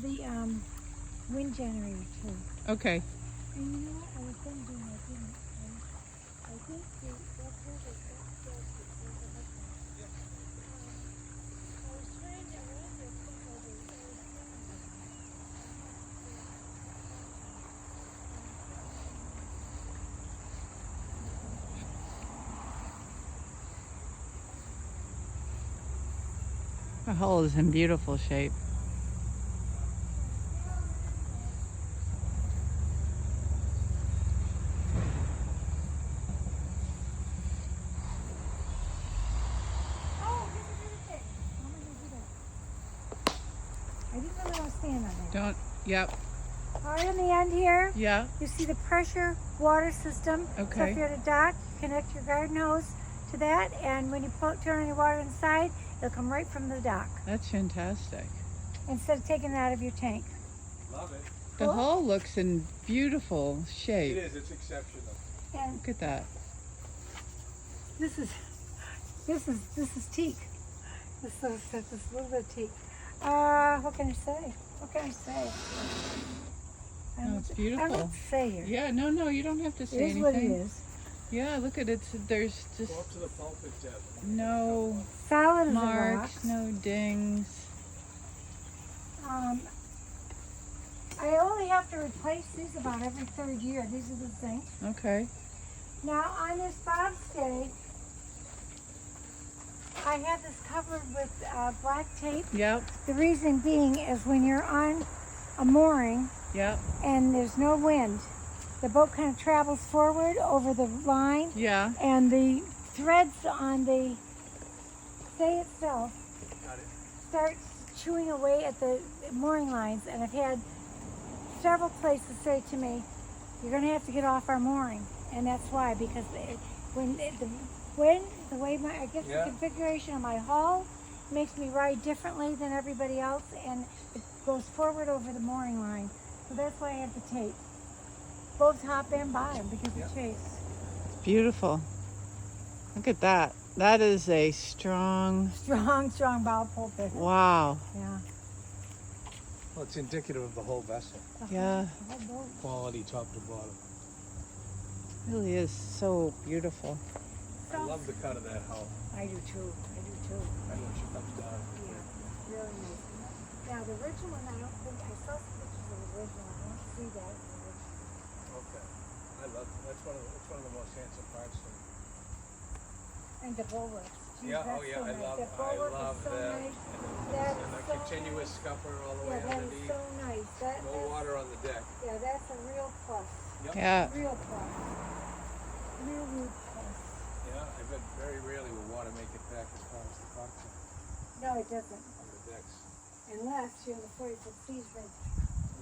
The wind generator too. Okay. And you know what? I was going to do I didn't. I think that's where the I was trying to remember The hull is in beautiful shape. I didn't know that I was standing on there. Don't, yep, Right on the end here, yeah, you see the pressure water system. So Okay. if you're at a dock, connect your garden hose to that, and when you turn on your water inside, it'll come right from the dock that's fantastic. instead of taking it out of your tank. Love it. The Cool. hull looks in beautiful It shape. is. It's exceptional. And Look at that. this is teak. This little bit of teak. What can I say? What can I say? I Oh, don't it's I beautiful. don't say here. Yeah, no, you don't have to say It is anything. what it is. Yeah, look at it. There's just Go up to the pulpit, Deb. no Solid as a rock. marks, no dings. I only have to replace these about every third year. These are the things. Okay. Now on this bobstay, I have this covered with black tape. Yep, The reason being is when you're on a mooring yep, and there's no wind, the boat kind of travels forward over the line, yeah. and the threads on the stay itself Got it. start chewing away at the mooring lines. And I've had several places say to me, "You're going to have to get off our mooring," and that's why, because the way I guess Yeah. the configuration of my hull makes me ride differently than everybody else, and it goes forward over the mooring line. So that's why I have the tape, both top and bottom, because Yeah. of chase. Beautiful. Look at that. That is a strong, Strong bow pulpit. wow. Yeah. Well, it's indicative of the whole vessel. Yeah. The whole boat. Quality, top to bottom. Really is so beautiful. I love the cut of that hull. I do too. Right when she comes down. Yeah, really nice. Now the original one, I don't think I saw some pictures of the original. I don't see that in the original. Okay. I love it. That's one of the most handsome parts to me. And the bulwarks. Gee, Yeah, that's oh yeah, so I nice. love That bulwark that. is so nice. And That the is so continuous nice. scupper all the Yeah, way that is underneath. so nice. No water on the deck. Yeah, that's a real plus. Yep. Yeah. Real plus. Real plus. Yeah, I bet very rarely will water make it back as far as the cockpit No, it doesn't. on the decks. Unless you're in the 40-foot seas, but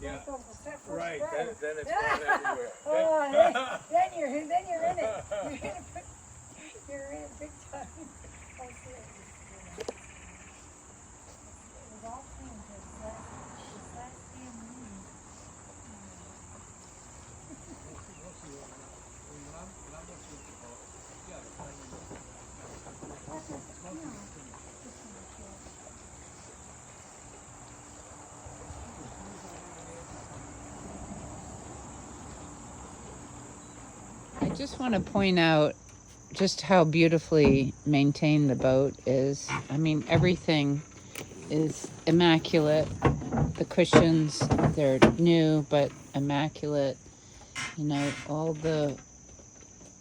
Yeah. don't go for set first Right, grade. then it's going everywhere. Oh, then you're in it. You're in it big time. Oh, see, it was all clean this last day of the meeting. That's it. No. I just want to point out just how beautifully maintained the boat is. I mean, everything is immaculate. The cushions, they're new, but immaculate. You know,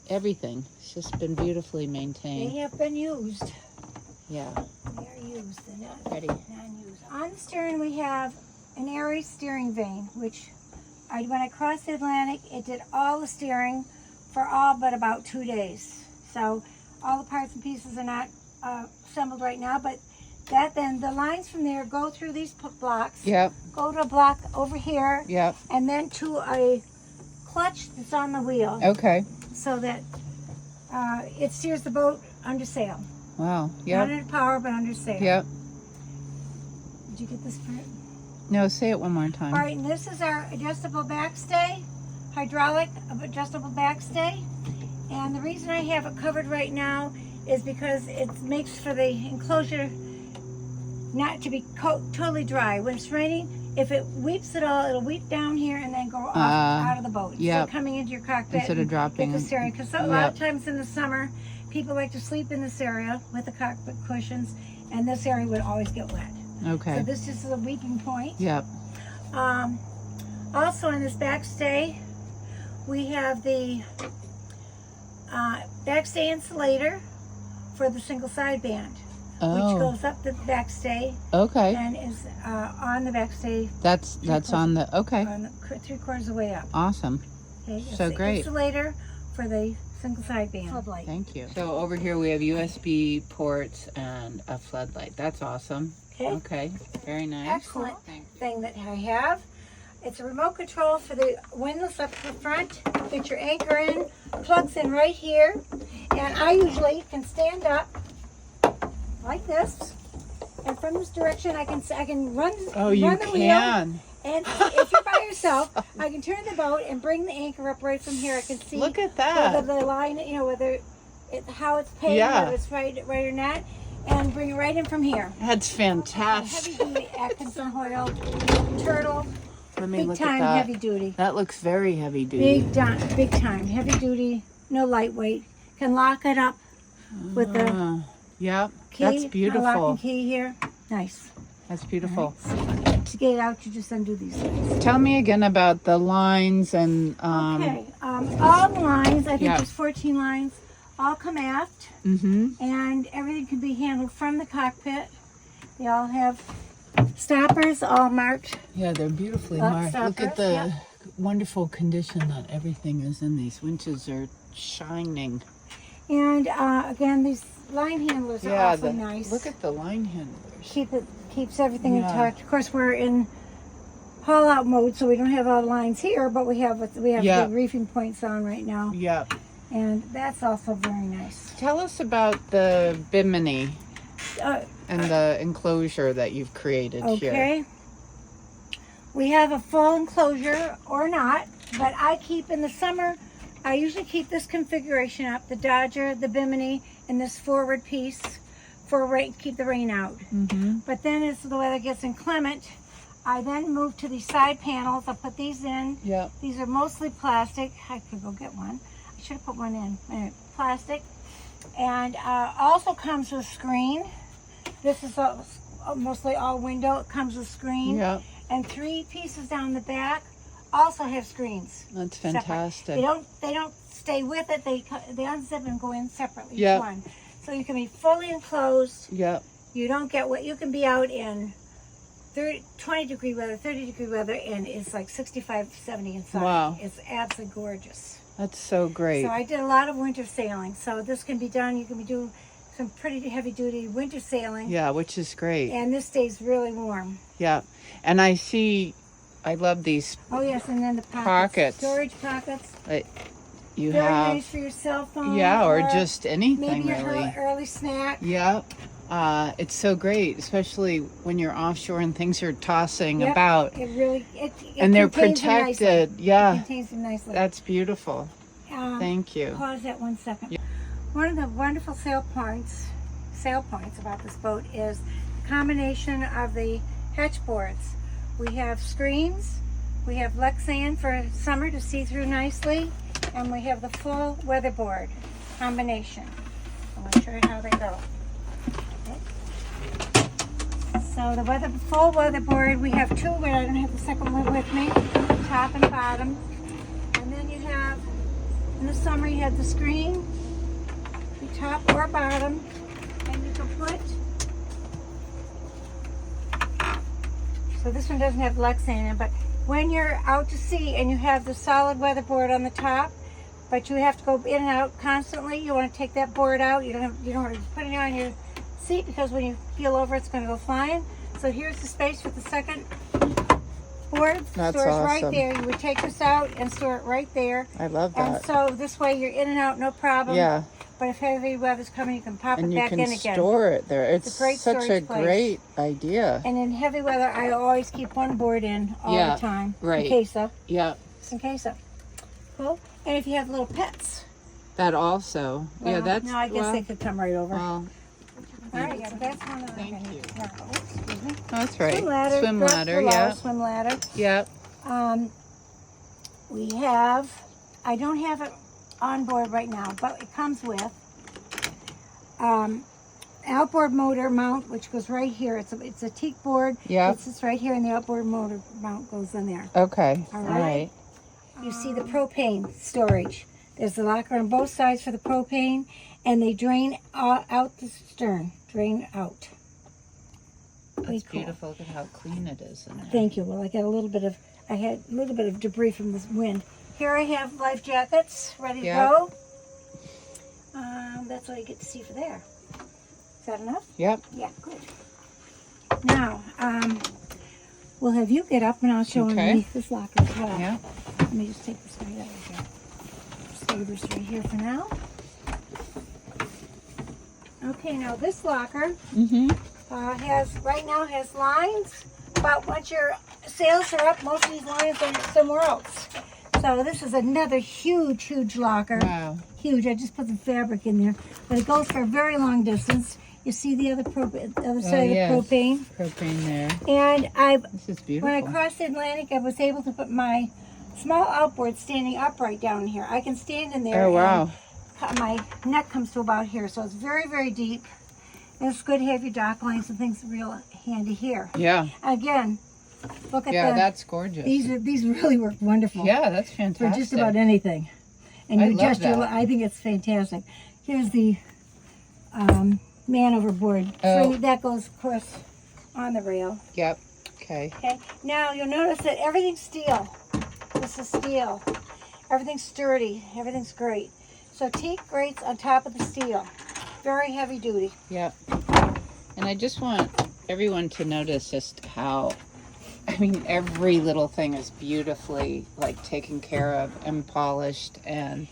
everything. It's just been beautifully They maintained. have been used. Yeah, They are used. They're not ready. non-used. On the stern, we have an Aries steering vane, which when I crossed the Atlantic, it did all the steering for all but about 2 days. So all the parts and pieces are not assembled right now, but then the lines from there go through these blocks, Yep, go to a block over here, yep. and then to a clutch that's on the wheel, Okay. so that it steers the boat under sail. Wow. Not Yep, under power, but under sail. yep. Did you get this part? No, say it one more time. All right, and this is our adjustable backstay, hydraulic adjustable backstay. And the reason I have it covered right now is because it makes for the enclosure not to be totally dry. When it's raining, if it weeps at all, it'll weep down here and then go off out of the boat. Yep. Instead of coming into your cockpit Instead of dropping the it. steering. Because a lot of times in the summer, people like to sleep in this area with the cockpit cushions, and this area would always get wet. Okay. So this is a weeping point. Yep. Also in this back stay, we have the back stay insulator for the single side band, which goes up the back stay Okay. and is on the back stay. That's on the, okay. On the 3/4 of the way up. Awesome. Okay, it's So the great. insulator for the single side band. Floodlight. Thank you. So over here we have USB ports and a floodlight. That's awesome. Okay. Very nice. Excellent thing that I have. It's a remote control for the windlass up the front. Fit your anchor in, plugs in right here, and I usually can stand up like this, and from this direction I can run. Oh, run you the can. Wheel, and if you're by yourself, I can turn the boat and bring the anchor up right from here. I can see. Look at that. Whether the line, how it's paid, whether it's right or not, and bring it right in from here. That's fantastic. Heavy duty Atkinson Hoyle turtle. Let me Big look time at that. heavy duty. That looks very heavy duty. Big time heavy duty. No lightweight. Can lock it up with the Yep. key. That's Lock beautiful. and key here. Nice. That's beautiful. To get it out, you just undo these things. Tell me again about the lines and Okay. All the lines. I think Yeah. there's 14 lines. All come aft, and everything can be handled from the cockpit. They all have stoppers, all marked. yeah, they're beautifully marked. Look at stoppers, the wonderful condition that everything is in. These winches are shining. And again, these line handlers are awfully nice. Look at the line handlers. Keeps everything intact. Of course, we're in haul out mode, so we don't have all the lines here, but we have the reefing points on right now, Yep. and that's also very nice. Tell us about the bimini Uh, and the enclosure that you've created here. Okay. We have a full enclosure or not, but I keep in the summer, I usually keep this configuration up, the Dodger, the Bimini, and this forward piece for rain, keep the rain out. But then as the weather gets inclement, I then move to these side panels. I'll put these in. Yep. These are mostly plastic. I could go get one. I should have put one in. Anyway, plastic. And also comes with screen. This is mostly all window. It comes with screen. Yep. And 3 pieces down the back also have screens. That's separate. fantastic. They don't stay with it. They unzip and go in separately. Yep. Each one. So you can be fully enclosed. Yep. You don't get what you can be out in 20-degree weather, 30-degree weather, and it's like 65, 70 inside. Wow. It's absolutely gorgeous. That's so great. So I did a lot of winter sailing. So this can be done. You can do some pretty heavy duty winter sailing. Yeah, which is great. And this stays really warm. Yeah. And I love these. Oh yes, and then the Pockets. Storage pockets. You Very have. nice for your cell phone. Yeah, or just anything maybe really. an early snack. Yep. It's so great, especially when you're offshore and things are tossing Yep, about. It really, And they're contains them nicely. protected. Yeah. It contains them nicely. That's beautiful. Thank you. Pause that 1 second. One of the wonderful sale points about this boat is the combination of the hatch boards. We have screens, we have Lexan for summer to see through nicely, and we have the full weatherboard combination. I want to show you how they go. Okay. So the full weatherboard, we have 2, but I don't have the second one with me, top and bottom. And then you have, in the summer, you have the screen, the top or bottom, and you can put, so this one doesn't have Lexan in it, but when you're out to sea and you have the solid weatherboard on the top, but you have to go in and out constantly, you want to take that board out. You don't want to put it on your seat because when you keel over, it's going to go flying. So here's the space for the second board. That's Stores awesome. right there. You would take this out and store it right there. I love And that. so this way you're in and out, no problem. Yeah. But if heavy weather's coming, you can pop And it you back can in again. store it there. It's a great such a storage place. great idea. And in heavy weather, I always keep one board in all Yeah, the time. right. In case of. Yeah. Just in case of. Cool. And if you have little pets. That also. Well, yeah, that's. No, I guess they could come right over. Well, All right, so that's one of the Thank you. excuse me. Oh, that's right. Swim ladder, yeah. swim ladder. Yep. We have, I don't have it on board right now, but it comes with outboard motor mount, which goes right here. It's a teak board. Yep. It sits right here, and the outboard motor mount goes in there. Okay. All All right. right. You see the propane storage. There's the locker on both sides for the propane, and they drain out the stern. Drain out. That's Pretty cool. beautiful. Look at how clean it is in there. Thank you. Well, I had a little bit of debris from this wind. Here I have life jackets ready to Yep. go. That's all you get to see for there. Is that enough? Yep. Yeah, good. Now, we'll have you get up and I'll show Okay. underneath this locker as well. Yeah. Let me just take this right out of here. Save this right here for now. Okay, now this locker Mm-hmm. has lines, but once your sales are up, most of these lines are somewhere else. So this is another huge locker. Wow. Huge. I just put the fabric in there, but it goes for a very long distance. You see the other side yes. of the propane, Propane there. and This is beautiful. when I crossed the Atlantic, I was able to put my small outboard standing upright down here. I can stand in there. Oh, wow. And my neck comes to about here, so it's very deep. And it's good to have your dock lines and things real handy here. Yeah. Again, look at That's gorgeous. these really work wonderful. Yeah, that's For fantastic. just about anything. And I you love adjust your, that. I think it's fantastic. Here's the man overboard. Oh. So that goes, of course, on the rail. Yep. Okay. Okay. Now you'll notice that everything's steel. This is steel. Everything's sturdy. Everything's great. So teak grates on top of the steel. Very heavy duty. Yep. And I just want everyone to notice just how, I mean, every little thing is beautifully like taken care of and polished, and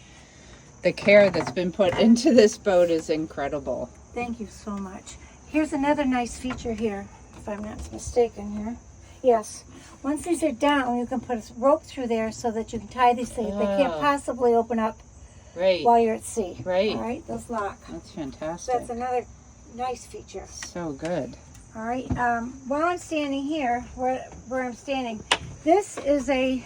the care that's been put into this boat is incredible. Thank you so much. Here's another nice feature here, if I'm not mistaken here. Yes. Once these are down, you can put a rope through there so that you can tie these things. They can't Oh. possibly open up Right. while you're at sea. Right. All right, those lock. That's So fantastic. that's another nice feature. So good. All right. While I'm standing here, where I'm standing, this is a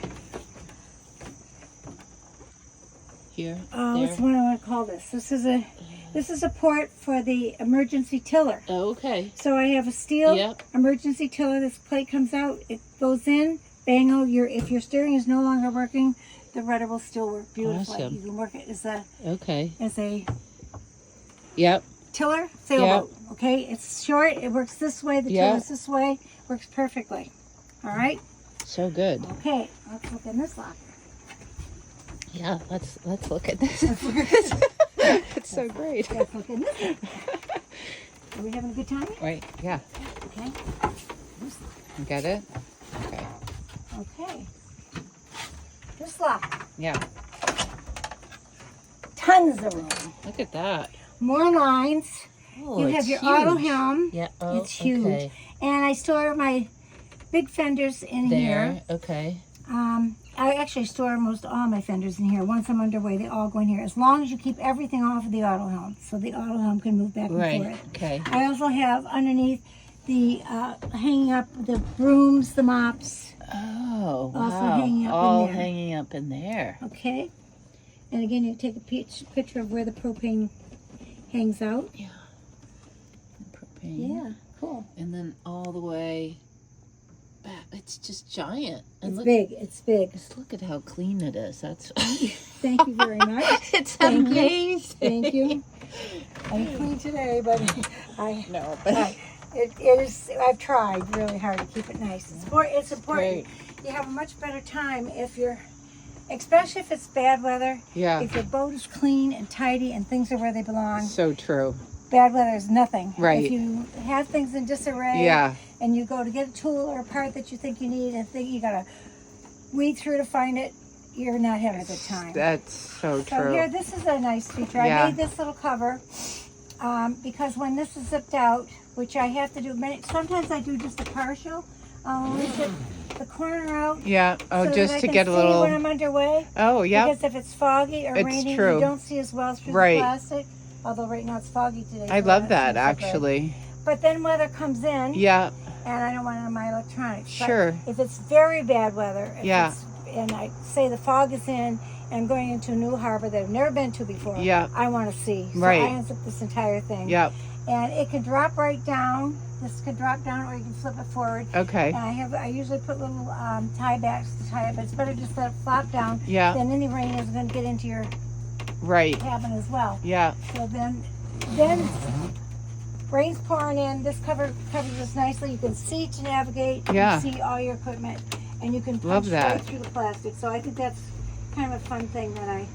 Here. what's there. what I want to call this? This is a port for the emergency tiller. Oh, okay. So I have a steel Yep. emergency tiller. This plate comes out, it goes in, bango. If your steering is no longer working, the rudder will still work beautifully. Awesome. You can work it as a Okay. Yep. tiller sailboat. Okay, it's short. It works this way. The Yep. tiller's this way. Works perfectly. All right. So good. Okay, let's look in this locker. Yeah. Let's look at this. It's so great. Let's look in this locker. Are we having a good time? Wait. Yeah. Okay. You get it? Okay. Okay. This locker. Yeah. Tons of room. Look at that. More lines. Oh, You it's have your huge. auto helm. Yeah. Oh, It's huge. Okay. And I store my big fenders in here. There. Okay. I actually store most all my fenders in here. Once I'm underway, they all go in here. As long as you keep everything off of the auto helm, so the auto helm can move back and Right. forth. Okay. I also have underneath the hanging up the brooms, the mops. Oh, wow. Also hanging up in All there. hanging up in there. Okay. And again, you take a picture of where the propane hangs out. Yeah. Propane. Yeah, cool. And then all the way back. It's just giant. And It's look, big. It's big. just look at how clean it is. That's Thank you very much. it's Thank you. amazing. Thank you. I'm clean today, but No, but it is. I've tried really hard to keep it nice. It's important. great. You have a much better time if you're, especially if it's bad weather. Yeah. If your boat is clean and tidy and things are where they belong, So true. bad weather is nothing. Right. If you have things in disarray, Yeah. and you go to get a tool or a part that you think you need and think you gotta weed through to find it, you're not having a good time. That's so So true. here, this is a nice feature. Yeah. I made this little cover because when this is zipped out, which I have to do sometimes I do just a partial. I'll only zip the corner out. Yeah. Oh, so just that I to can get a see when little. I'm underway. Oh, yeah. Because if it's foggy or It's raining, true. you don't see as well through Right. the plastic. Although right now it's foggy today. I so love it's that not so good. actually. But then weather comes in, Yeah, and I don't want it on my electronics. But sure. if it's very bad weather, Yeah. and I say the fog is in, and I'm going into a new harbor that I've never been to before, Yeah. I want to see. So Right. I unzip this entire thing. Yep. And it can drop right down. This could drop down, or you can flip it forward. Okay. And I usually put little tie backs to tie it, but it's better just let it flop down. Yeah. Then any rain is going to get into your Right. cabin as well. Yeah. So then rain's pouring in. This covers this nicely. You can see to navigate. Yeah. You can see all your equipment, and you can Love punch that. right through the plastic. So I think that's kind of a fun thing that I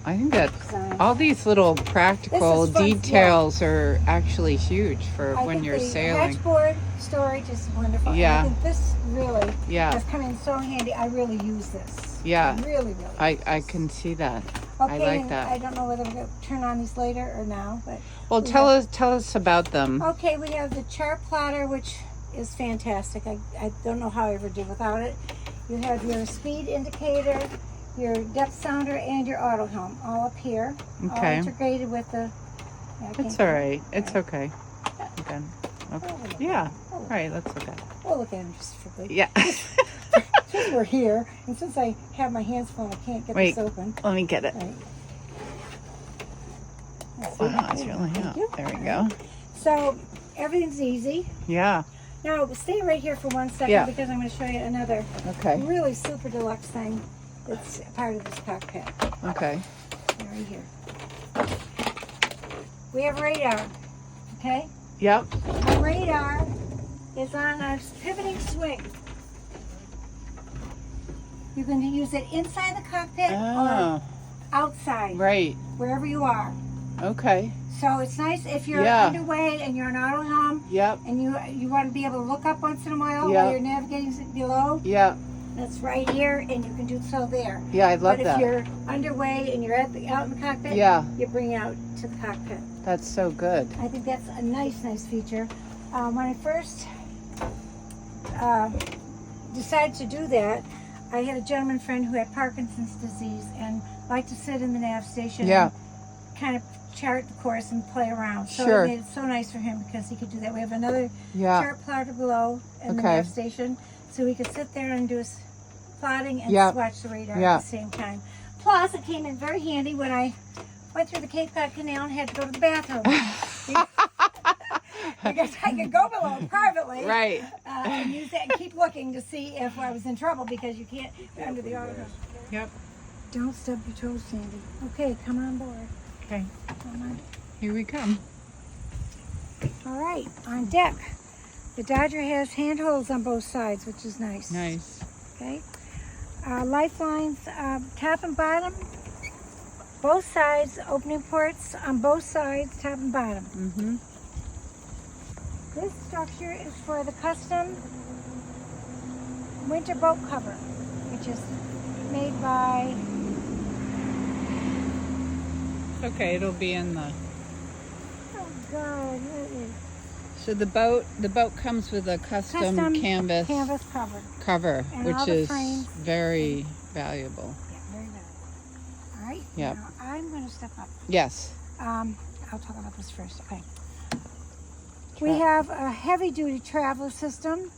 I think that designed. all these little practical This is fun, details are actually huge for I when think you're the sailing. hatchboard storage is wonderful. Yeah. And I think this really Yeah. has come in so handy. I really use this. Yeah. Really, really. I can see that. Okay, I like and that. I don't know whether we're going to turn on these later or now, but Well, we tell us about them. okay, we have the chart plotter, which is fantastic. I don't know how I ever did without it. You have your speed indicator, your depth sounder, and your auto helm all up here. Okay. All integrated with the... Yeah, I can't It's get all it. right. It's okay. Okay. Okay. Yeah. All right. Let's look at it. We'll look at them just quickly. Yeah. Since we're here, and since I have my hands full, I can't get Wait. this open. Let me get it. Right. Let's see. Wow, it's really Thank hot. you. There we go. So everything's easy. Yeah. Now stay right here for 1 second Yeah. because I'm going to show you another Okay. really super deluxe thing that's part of this cockpit. Okay. Right here. We have radar. Okay? Yep. The radar is on a pivoting swing. You can use it inside the cockpit Oh, or outside, right. wherever you are. Okay. So it's nice if you're Yeah. underway and you're an auto helm Yep. and you want to be able to look up once in a while Yeah. while you're navigating below. Yep. That's right here, and you can do so there. Yeah, I love But that. if you're underway and you're out in the cockpit, Yeah. you bring it out to the cockpit. That's so good. I think that's a nice feature. When I first decided to do that, I had a gentleman friend who had Parkinson's disease and liked to sit in the nav station Yeah. and kind of chart the course and play around. So Sure. it made it so nice for him because he could do that. We have another Yeah. chart plotter below in the Okay. nav station, so he could sit there and do his plotting and Yeah. watch the radar Yeah. at the same time. Plus, it came in very handy when I went through the Cape Cod Canal and had to go to the bathroom. Because I could go below privately Right. and use that and keep looking to see if I was in trouble because you can't under the auto. Yep. Don't stub your toes, Sandy. Okay, come on board. Okay. Come on. Here we come. All right, on deck. The Dodger has handholds on both sides, which is nice. Nice. Okay. Lifelines, top and bottom. Both sides, opening ports on both sides, top and bottom. Mm-hmm. This structure is for the custom winter boat cover, which is made by... Okay, it'll be in the. Oh God, what is So the boat comes with a custom canvas cover. cover, And which all the is frames. very valuable. Yeah, very valuable. All right. Yep. Now I'm going to step up. Yes. I'll talk about this first. Okay. We have a heavy-duty traveler system.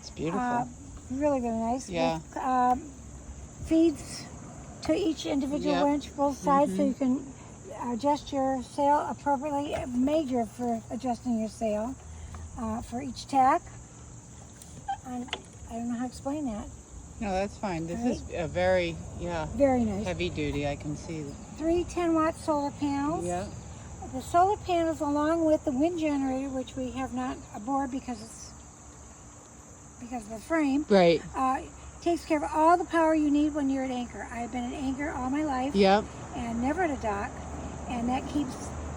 It's beautiful. Really, really nice. Yeah. With, feeds to each individual Yep. winch, both sides, so you can adjust your sail appropriately. Major for adjusting your sail for each tack. I don't know how to explain that. No, that's fine. This Right. is a very, Very nice. heavy duty. I can see. 3 10-watt solar panels. Yeah. The solar panels, along with the wind generator, which we have not aboard because of the frame, Right. takes care of all the power you need when you're at anchor. I've been at anchor all my life Yep. and never at a dock, and that keeps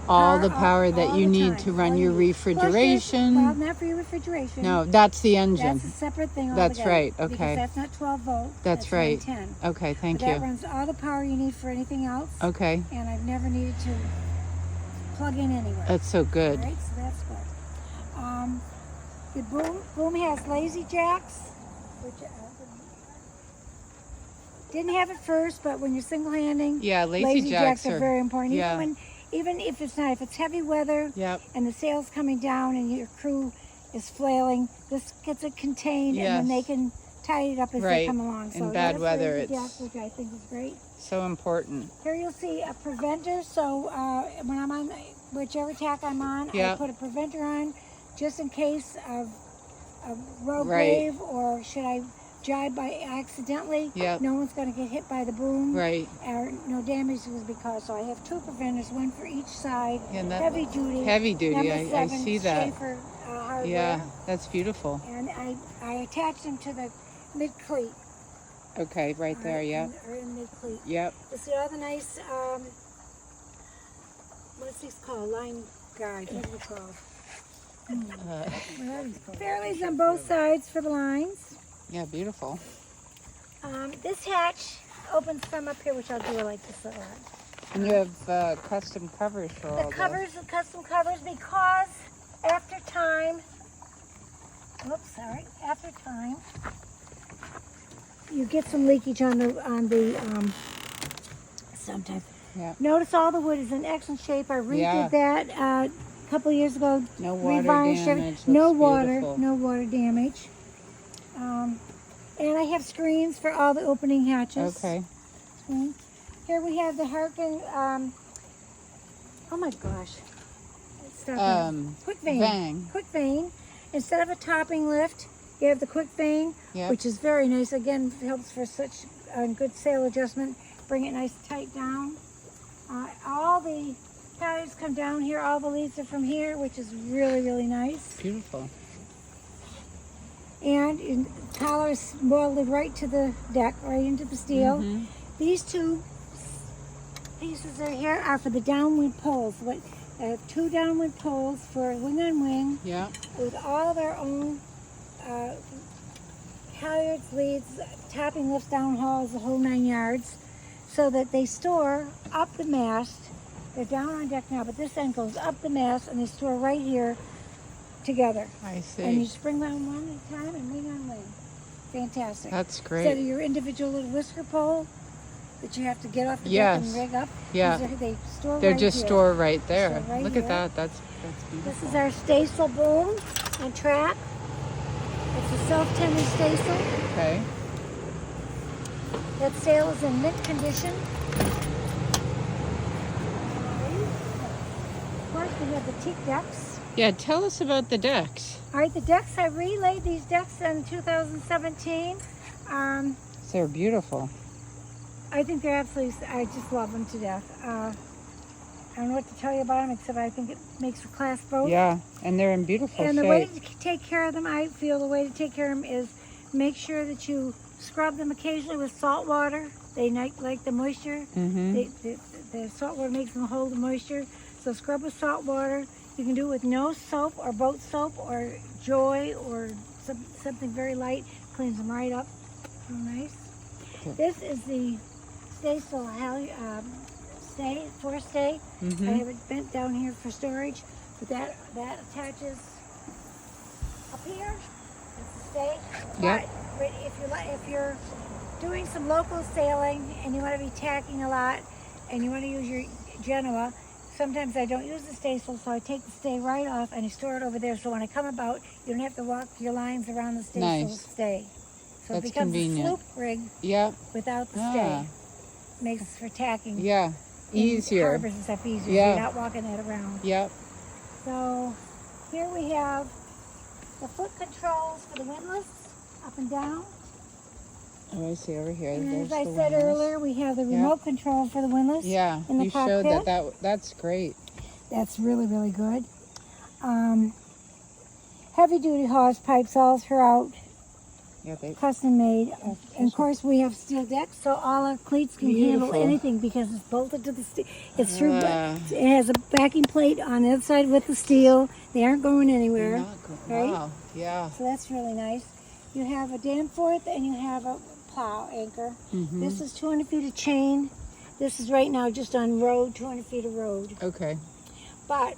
All the power that all you the need time. to run All your you need. Plus refrigeration. well, not for your refrigeration. No, that's the engine. That's a separate thing That's altogether, right, because okay. that's not 12 volt. That's right. 10. Okay, thank But that you. runs all the power you need for anything else, Okay, and I've never needed to plug in anywhere. that's so good. All right, so that's good. The boom has lazy jacks, which didn't have it first, but when you're single handing, Yeah, lazy jacks are are. very important. yeah. even if it's not, if it's heavy weather Yep. and the sail's coming down and your crew is flailing, this gets it contained, and then they Yes. can tie it up as they Right. come along. In So bad that's weather, raised deck, it's- which I think is great. So important. Here you'll see a preventer. So when I'm on whichever tack I'm on, Yeah. I put a preventer on just in case of a rogue Right. wave, or should I jibe by accidentally, Yep. no one's going to get hit by the boom. Right. Or no damage was because. So I have two preventers, one for each side. Yeah, and that- Heavy duty. Heavy duty. Number I 7 see that. Schaefer hardware. Yeah, that's beautiful. And I attach them to the mid cleat. Okay, right there. Yep. Or in mid cleat. Yep. You see all the nice, what's these called? Line guides. What are they called? Uh, Fairleys on both sides for the lines. yeah, beautiful. This hatch opens from up here, which I'll do like this a lot. And you have custom covers for all The covers, the custom covers, because after time, after time, you get some leakage on the sometimes. Yeah. Notice all the wood is in excellent shape. I redid Yeah. that a couple years ago. No water Revarnished damage. it. No Looks water, beautiful. no water damage. And I have screens for all the opening hatches. Okay. Here we have the Harkin. Oh my gosh! Stop it. Quick vein. Vang. Quick vein. Instead of a topping lift, you have the quick vein, Yep. which is very nice. Again, helps for such a good sail adjustment. Bring it nice tight down. All the tires come down here. All the leads are from here, which is really, really nice. Beautiful. And the collar is welded right to the deck, right into the steel. Mhm. These two pieces are here are for the downwind poles. I have two downwind poles for wing on wing Yeah. with all their own halyards, leads, topping lifts, downhauls, the whole 9 yards, so that they store up the mast. They're down on deck now, but this end goes up the mast, and they store right here together. I see. And you just bring them one at a time and wing on wing. Fantastic. That's Instead of great. your individual little whisker pole that you have to get off the deck Yes. and rig up. Yeah. These are, they store They're right just here. stored right there. So right Look here. at that. That's beautiful. This is our staysail boom and trap. It's a self-tending staysail. Okay. That sail is in mint condition. Of course, we have the teak decks. Yeah. Tell us about the decks. All right, the decks, I relaid these decks in 2017. They're beautiful. I think they're absolutely, I just love them to death. I don't know what to tell you about them, except I think it makes a class boat. Yeah, and they're in beautiful And the shape. way to take care of them, I feel the way to take care of them is make sure that you scrub them occasionally with salt water. They like the moisture. Mm-hmm. The salt water makes them hold the moisture. So scrub with salt water. You can do it with no soap or boat soap or Joy or something very light. Cleans them right up. Real nice. Okay. This is the staysail forestay. Mm-hmm. I have it bent down here for storage, but that attaches up here. It's a stay. Yep. But if you're doing some local sailing and you want to be tacking a lot and you want to use your Genoa, sometimes I don't use the staysail, so I take the stay right off and I store it over there. So when I come about, you don't have to walk your lines around the staysail Nice. stay. So That's it becomes convenient. a sloop rig Yep. without the Ah. stay. Makes for tacking. Yeah. in Easier. harbors and stuff easier. Yeah. You're not walking that around. Yep. So here we have the foot controls for the windlass, up and down. Oh, I see over here. And There's as I the said windlass. earlier, we have the Yeah. remote control for the windlass. Yeah, in the you showed cockpit. that's great. That's really, really good. Heavy duty hose pipes all throughout, Yeah, they custom made. And of course we have steel decks, so all our cleats can handle Beautiful. anything because it's bolted to the steel. It's through, Ah. it has a backing plate on the other side with the steel. They aren't going they're anywhere. not good. right? Wow. Yeah. So that's really nice. You have a Danforth and you have a plow anchor. Mhm. This is 200 feet of chain. This is right now just on road, 200 feet of road. Okay. But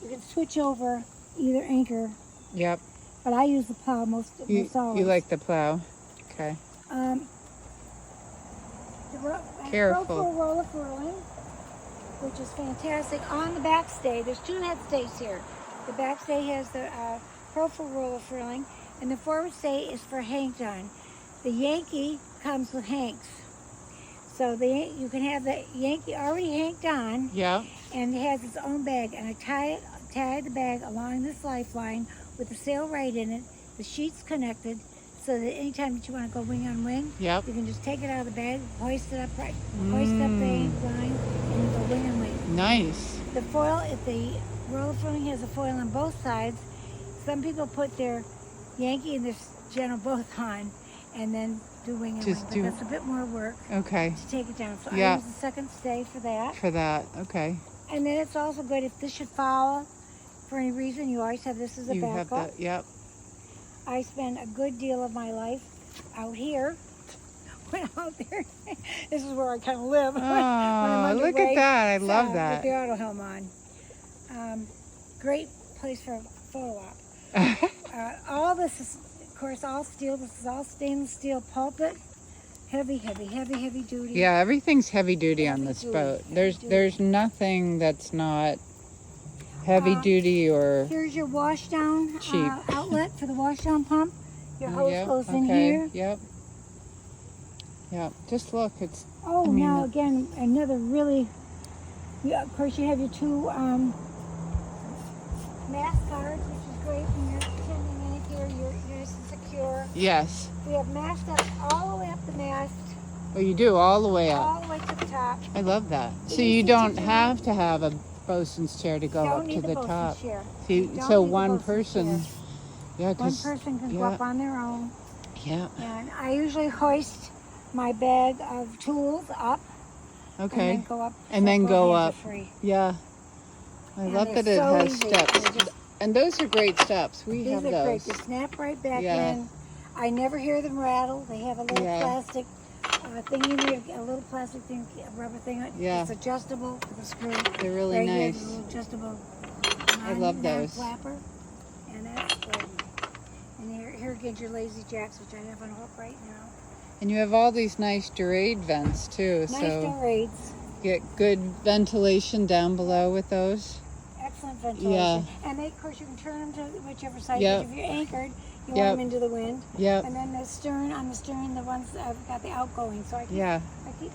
you can switch over either anchor. Yep. But I use the plow most always. You like the plow. Okay. The Careful. roller furling. which is fantastic. On the backstay, there's 2 headstays here. The backstay has the profile roller frilling, and the forward stay is for hanked on. The Yankee comes with hanks. So you can have the Yankee already hanked on, Yeah. and it has its own bag. And I tie the bag along this lifeline with the sail right in it, the sheets connected, so that anytime that you want to go wing on wing, Yep. you can just take it out of the bag, hoist it up the line, and you go wing on wing. Nice. The foil, if the roller filling has a foil on both sides, some people put their Yankee and their general both on, and then do wing and Just wing. But that's a bit more work Okay. to take it down. So Yeah. I use the second stay for that. For that. Okay. And then it's also good if this should fall for any reason, you always have this as a You have backup. that. Yep. I spend a good deal of my life out here. When out there, this is where I kind of live. when I'm Oh, look at underway, that. I love with that. the auto helm on. Great place for a photo op. All this is, of course, all steel. This is all stainless steel pulpit. Heavy duty. Yeah, everything's heavy duty on Heavy this duty, boat. heavy There's duty. there's nothing that's not heavy duty or Here's your wash down cheap. outlet for the wash down pump. Your hose Yep, goes in okay, here. Yep. Yep. Just look, it's Oh, I mean, now again, another really, of course you have your 2 mast guards, which is great when you're tending in here, you're nice and secure. yes. We have mast steps all the way up the mast, Well, you do all the way up. all the way to the top. I love that. So Easy you to don't do. have to have a bosun's chair to go Don't up need to the bosun's top. chair. So, You don't so need the one bosun's person, chair. yeah, One 'cause- person can go yeah. up on their own. yeah, And I usually hoist my bag of tools up and okay, then go up. And so then both go hands up. are free. yeah. I And love they're that it so has easy. steps, They're just- and those are great steps. We These have are great. those. They snap right back Yeah. in. I never hear them rattle. They have a little Yeah. plastic thing in there, a little plastic thing, a rubber thing. Yeah. It's adjustable with a screw. They're really right Here, nice. the little adjustable. I love those. Flapper, and that's good. And here again, your lazy jacks, which I have on hook right now. And you have all these nice Durade vents too, Nice so Dorades. get good ventilation down below with those. Excellent ventilation. Yeah. And they, of course, you can turn them to whichever side. Yep. If you're anchored, you Yep. want them into the wind. Yep. And then on the stern, the ones that I've got the outgoing. So I keep, Yeah.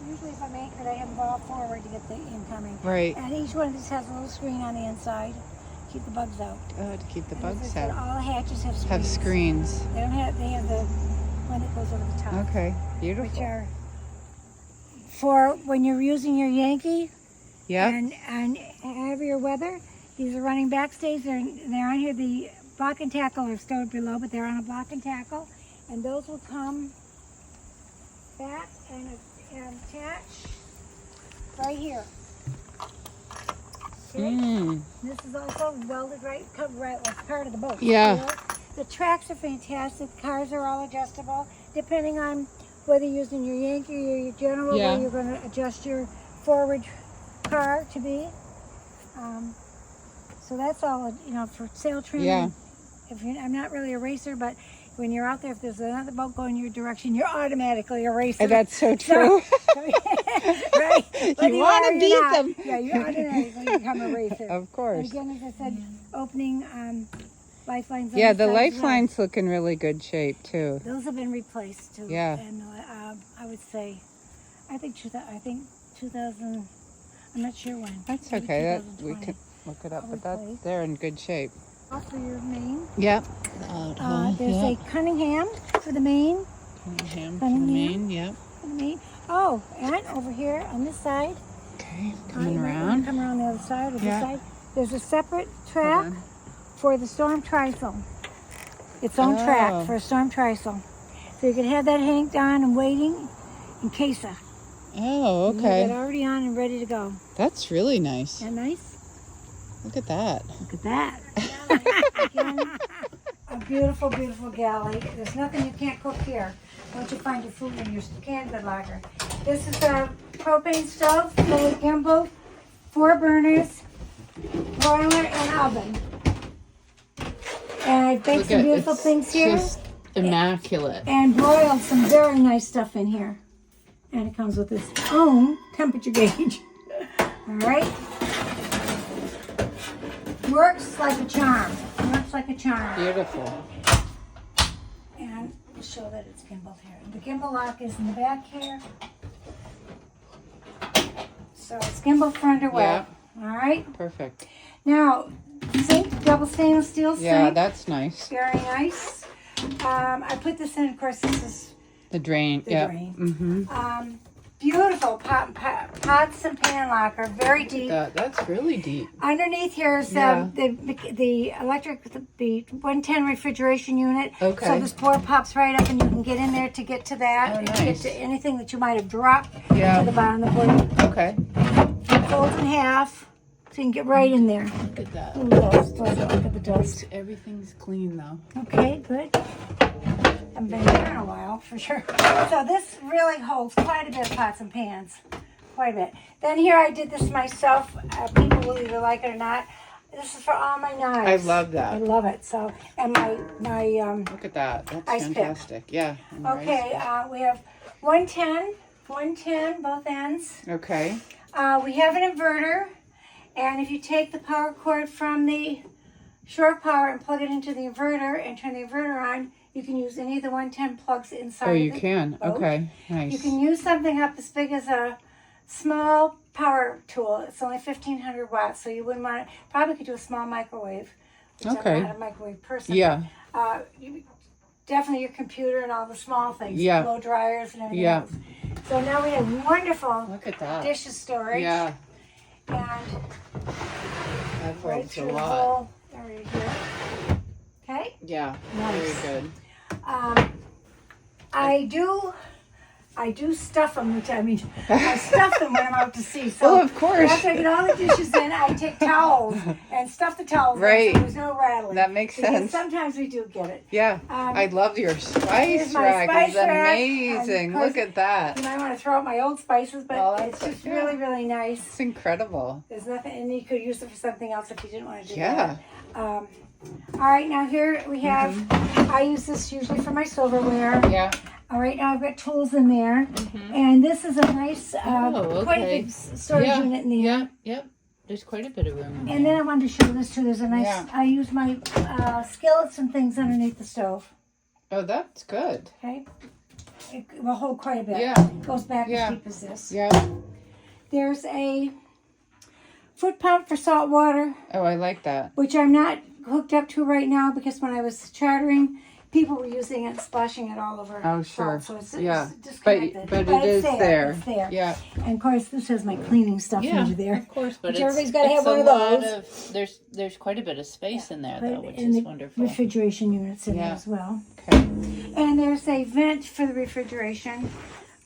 usually if I'm anchored, I have them all forward to get the incoming. Right. And each one of these has a little screen on the inside. Keep the bugs out. Oh, to keep the And as I bugs said, out. all the hatches have screens. Have screens. They have the one that goes over the top. Okay. Which Beautiful. are for when you're using your Yankee Yeah. and heavier weather. These are running backstays. They're on here. The block and tackle are stowed below, but they're on a block and tackle. And those will come back and attach right here. See? This is also welded right with part of the boat. Yeah. You know? The tracks are fantastic. Cars are all adjustable, depending on whether you're using your Yankee or your General, Yeah. where you're going to adjust your forward car to be. So that's all, for sail trim. Yeah. I'm not really a racer, but when you're out there, if there's another boat going your direction, you're automatically a racer. That's so true. Right? Whether You want are to or beat not, them. Yeah, you automatically become a racer. Of And course. again, as I said, opening lifelines. on Yeah, the the sides as well. lifeline's look in really good shape too. Those have been replaced too. Yeah. And I would say, I think 2000. I'm not sure when. That's Maybe okay. That we 2020. could look it up, I'll but replace. they're in good shape. Off for your main. Yep. There's a Cunningham for the main. Cunningham for the Cunningham. main. Yep. For the main. Oh, and over here on this side. Okay. you Coming might wanna around. Come around the other side or Yeah. this side. There's a separate Hold track on. for the storm tristle. Its own Oh. track for a storm tristle. So you can have that hanged on and waiting in case of. Oh, You have it okay. already on and ready to go. That's really nice. Isn't that nice? Look at that. Look at that. Again, a beautiful, beautiful galley. There's nothing you can't cook here once you find your food in your canned lager. This is a propane stove, fully gimbal, 4 burners, broiler, and oven. And I baked Look some at beautiful it's things here Just immaculate. and broiled some very nice stuff in here. And it comes with its own temperature gauge. All right. Works like a charm. Works like a charm. Beautiful. And we'll show that it's gimbaled here. The gimbal lock is in the back here. So it's gimbal front away. Yeah. All right. Perfect. Now, sink, double stainless steel sink. Yeah, that's nice. Very nice. I put this in, of course, this is The drain. the Yeah. drain. Mm-hmm. Beautiful pots and pan locker, very deep. That's really deep. Underneath here is Yeah. the electric, the 110 refrigeration unit. Okay. So this door pops right up and you can get in there to get to that. Oh, and get nice. to anything that you might have dropped Yeah. to the bottom of the board. Okay. Folds in half so you can get right in there. Look at that. Ooh, dust. Look at the dust. Everything's clean though. Okay, good. Haven't been here in a while, for sure. So this really holds quite a bit of pots and pans. Quite a bit. Then here I did this myself. People will either like it or not. This is for all my knives. I love that. I love it. So, and my Look at that. That's ice pick. fantastic. Yeah. and your okay, ice we have 110, both ends. pick. Okay. We have an inverter, and if you take the power cord from the shore power and plug it into the inverter and turn the inverter on, you can use any of the 110 plugs inside. Oh, you the can. boat. Okay. Nice. You can use something up as big as a small power tool. It's only 1,500 watts, so you wouldn't want to. Probably could do a small microwave. Which Okay. I'm not a microwave person. Yeah. Definitely your computer and all the small things. Yeah. Blow dryers and everything Yeah. else. So now we have wonderful Look at that. dishes storage. Yeah. And That right holds a through the lot. whole area here. Okay. Yeah. Nice. Very good. I do stuff them, which I mean, I stuff them when I'm out to sea. So Well, of course. after I get all the dishes in, I take towels and stuff the towels in Right. so there's no rattling. That makes Because sense. sometimes we do get it. Yeah. I love your here's spice my rack. spice It's rack, amazing. and of Look at that. You might want to throw out my old spices, but Well, that's it's just yeah. really, really nice. It's incredible. There's nothing, and you could use it for something else if you didn't want to do Yeah. that. All right, now here we have, I use this usually for my silverware. Yeah. All right, now I've got tools in there, and this is a nice, Oh, quite a okay. big storage Yeah. unit in there. Yeah. Yep. There's quite a bit of room. And then I wanted to show this too. There's a nice, Yeah. I use my skillets and things underneath the stove. Oh, that's good. Okay, it will hold quite a bit. Yeah. It goes back Yeah. as deep as this. Yeah. There's a foot pump for salt water, Oh, I like that. which I'm not hooked up to right now because when I was chartering, people were using it and splashing it all over. Oh, sure. Salt, so it's Yeah. disconnected. But it it's is there. It's there. Yeah. And of course, this has my cleaning stuff Yeah. under there. Of course, but Which it's, everybody's gotta it's have one a of lot those. of there's quite a bit of space in there though, which And is the wonderful. refrigeration units in there Yeah. as well. Okay. And there's a vent for the refrigeration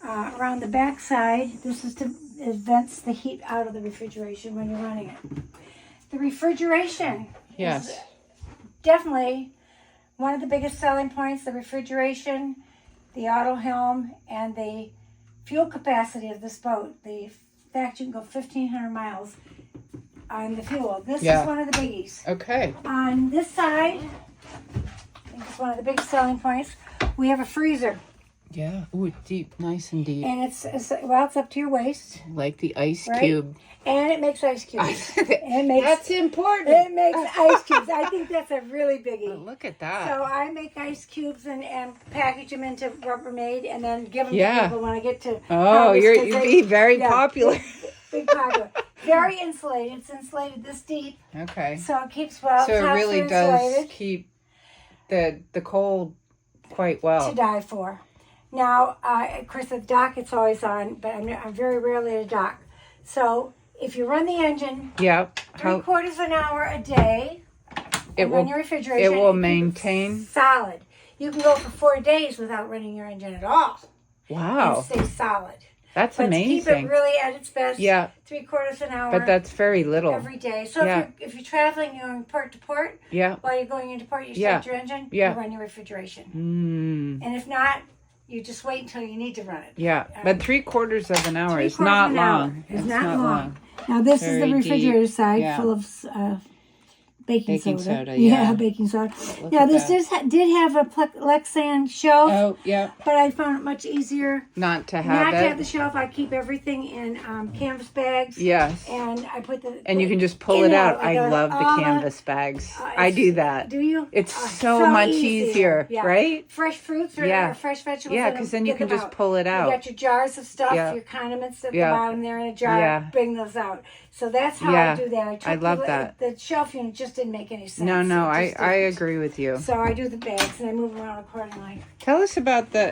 around the back side. This is to it vents the heat out of the refrigeration when you're running it. The refrigeration Yes. is definitely one of the biggest selling points. The refrigeration, the auto helm, and the fuel capacity of this boat. The fact you can go 1,500 miles on the fuel. This Yeah. is one of the biggies. Okay. On this side, I think it's one of the biggest selling points. We have a freezer, Yeah. Ooh, deep, nice and deep. and it's up to your waist, Like the ice Right? cube. and it makes ice cubes. It makes That's important. it makes ice cubes. I think that's a really biggie. Look at that. So I make ice cubes and package them into Rubbermaid and then give them Yeah. to people when I get to. Oh, harvest, 'cause you'd they- be very yeah, popular. Big popular. Very insulated. It's insulated this deep, Okay. so it keeps well. So it tops really are does insulated. keep the cold quite well. To die for. Now, of course, the dock it's always on, but I'm very rarely at a dock. So if you run the engine Yeah. 3/4 of an hour a day, It and run will your refrigeration, it will keep maintain. solid. You can go for 4 days without running your engine at all Wow. and stay solid. That's But to keep it amazing. really at its best, Yeah. 3/4 an hour But that's very little. every day. So Yeah. if you're traveling, you're going port to port. Yeah. While you're going into port, you Yeah. start your engine. Yeah. You run your refrigeration, Mm. and if not, you just wait until you need to run it. Yeah. But 3/4 of an hour is 3/4 not of an hour long. is It's not long. long. Now this is Very the refrigerator deep. side, Yeah. full of baking Baking soda. soda, yeah. Baking soda. Look Now at this that. did have a Lexan shelf, Oh, yeah. but I found it much easier Not to not have to have the it. shelf. I keep everything in canvas bags. Yes. And I put the And you can just pull in it and out. Like I love the all canvas bags. I it's- do that. Do you? It's so much easier, Yeah. right? Fresh fruits or, Yeah. or fresh vegetables. Yeah, in because them, then you get can them just out. pull it You out. got your jars of stuff, Yeah. your condiments at Yeah. the bottom there in a jar. Yeah. Bring those out. So that's how Yeah. I do that. I took love that. The shelf unit just didn't make any sense. No, It I just didn't. agree with you. So I do the bags and I move around accordingly. Tell us about the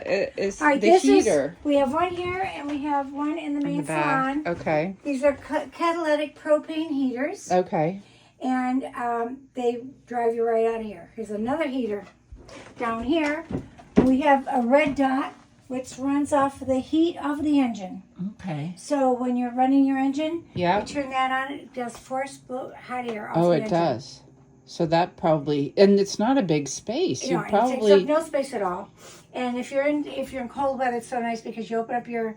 All right, the this heater is, we have one here and we have one in the in main the back. salon. Okay. These are catalytic propane heaters. Okay. And they drive you right out of here. Here's another heater. Down here, we have a red dot, which runs off the heat of the engine. Okay. So when you're running your engine, Yeah. you turn that on, it does force hot air off Oh, the it engine. does. So that probably, and it's not a big space. You You know, it takes probably, up no space at all. And if you're in cold weather, it's so nice because you open up your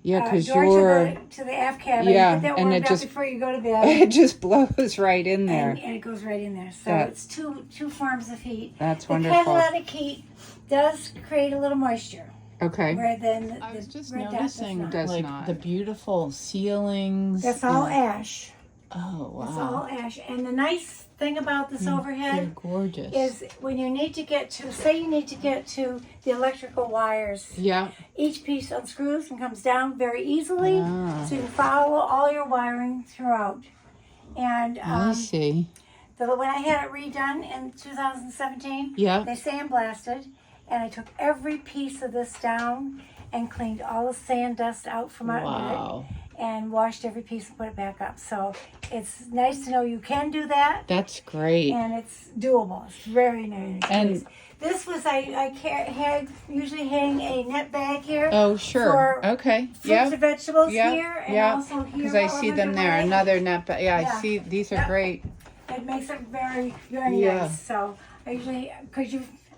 yeah, because door you're, to the aft cabin, yeah, put that and warmed it up just- before you go to bed. it just blows right in there. And it goes right in there. So That- it's two forms of heat. That's The wonderful. catalytic heat does create a little moisture, Okay. where then I was the just red dot noticing, does not. does like not. the beautiful ceilings. That's all and- ash. Oh It's wow, all ash. And the nice thing about this they're overhead gorgeous. is when you need to get to, say you need to get to the electrical wires, Yeah. each piece unscrews and comes down very easily, Ah. so you can follow all your wiring throughout. And I see. when I had it redone in 2017, Yeah. they sandblasted, and I took every piece of this down and cleaned all the sand dust out from under Wow, it and washed every piece and put it back up. So it's nice to know you can do that, That's great. and it's doable. It's very nice. And- this was had usually hang a net bag here. Oh, sure. For Okay. fruits Yeah. and vegetables Yeah. here, and Yeah. also here. Because I see them there. Another net. Yeah, I Yeah. see. These are Yep. great. It makes it very, very Yeah. nice. So I usually,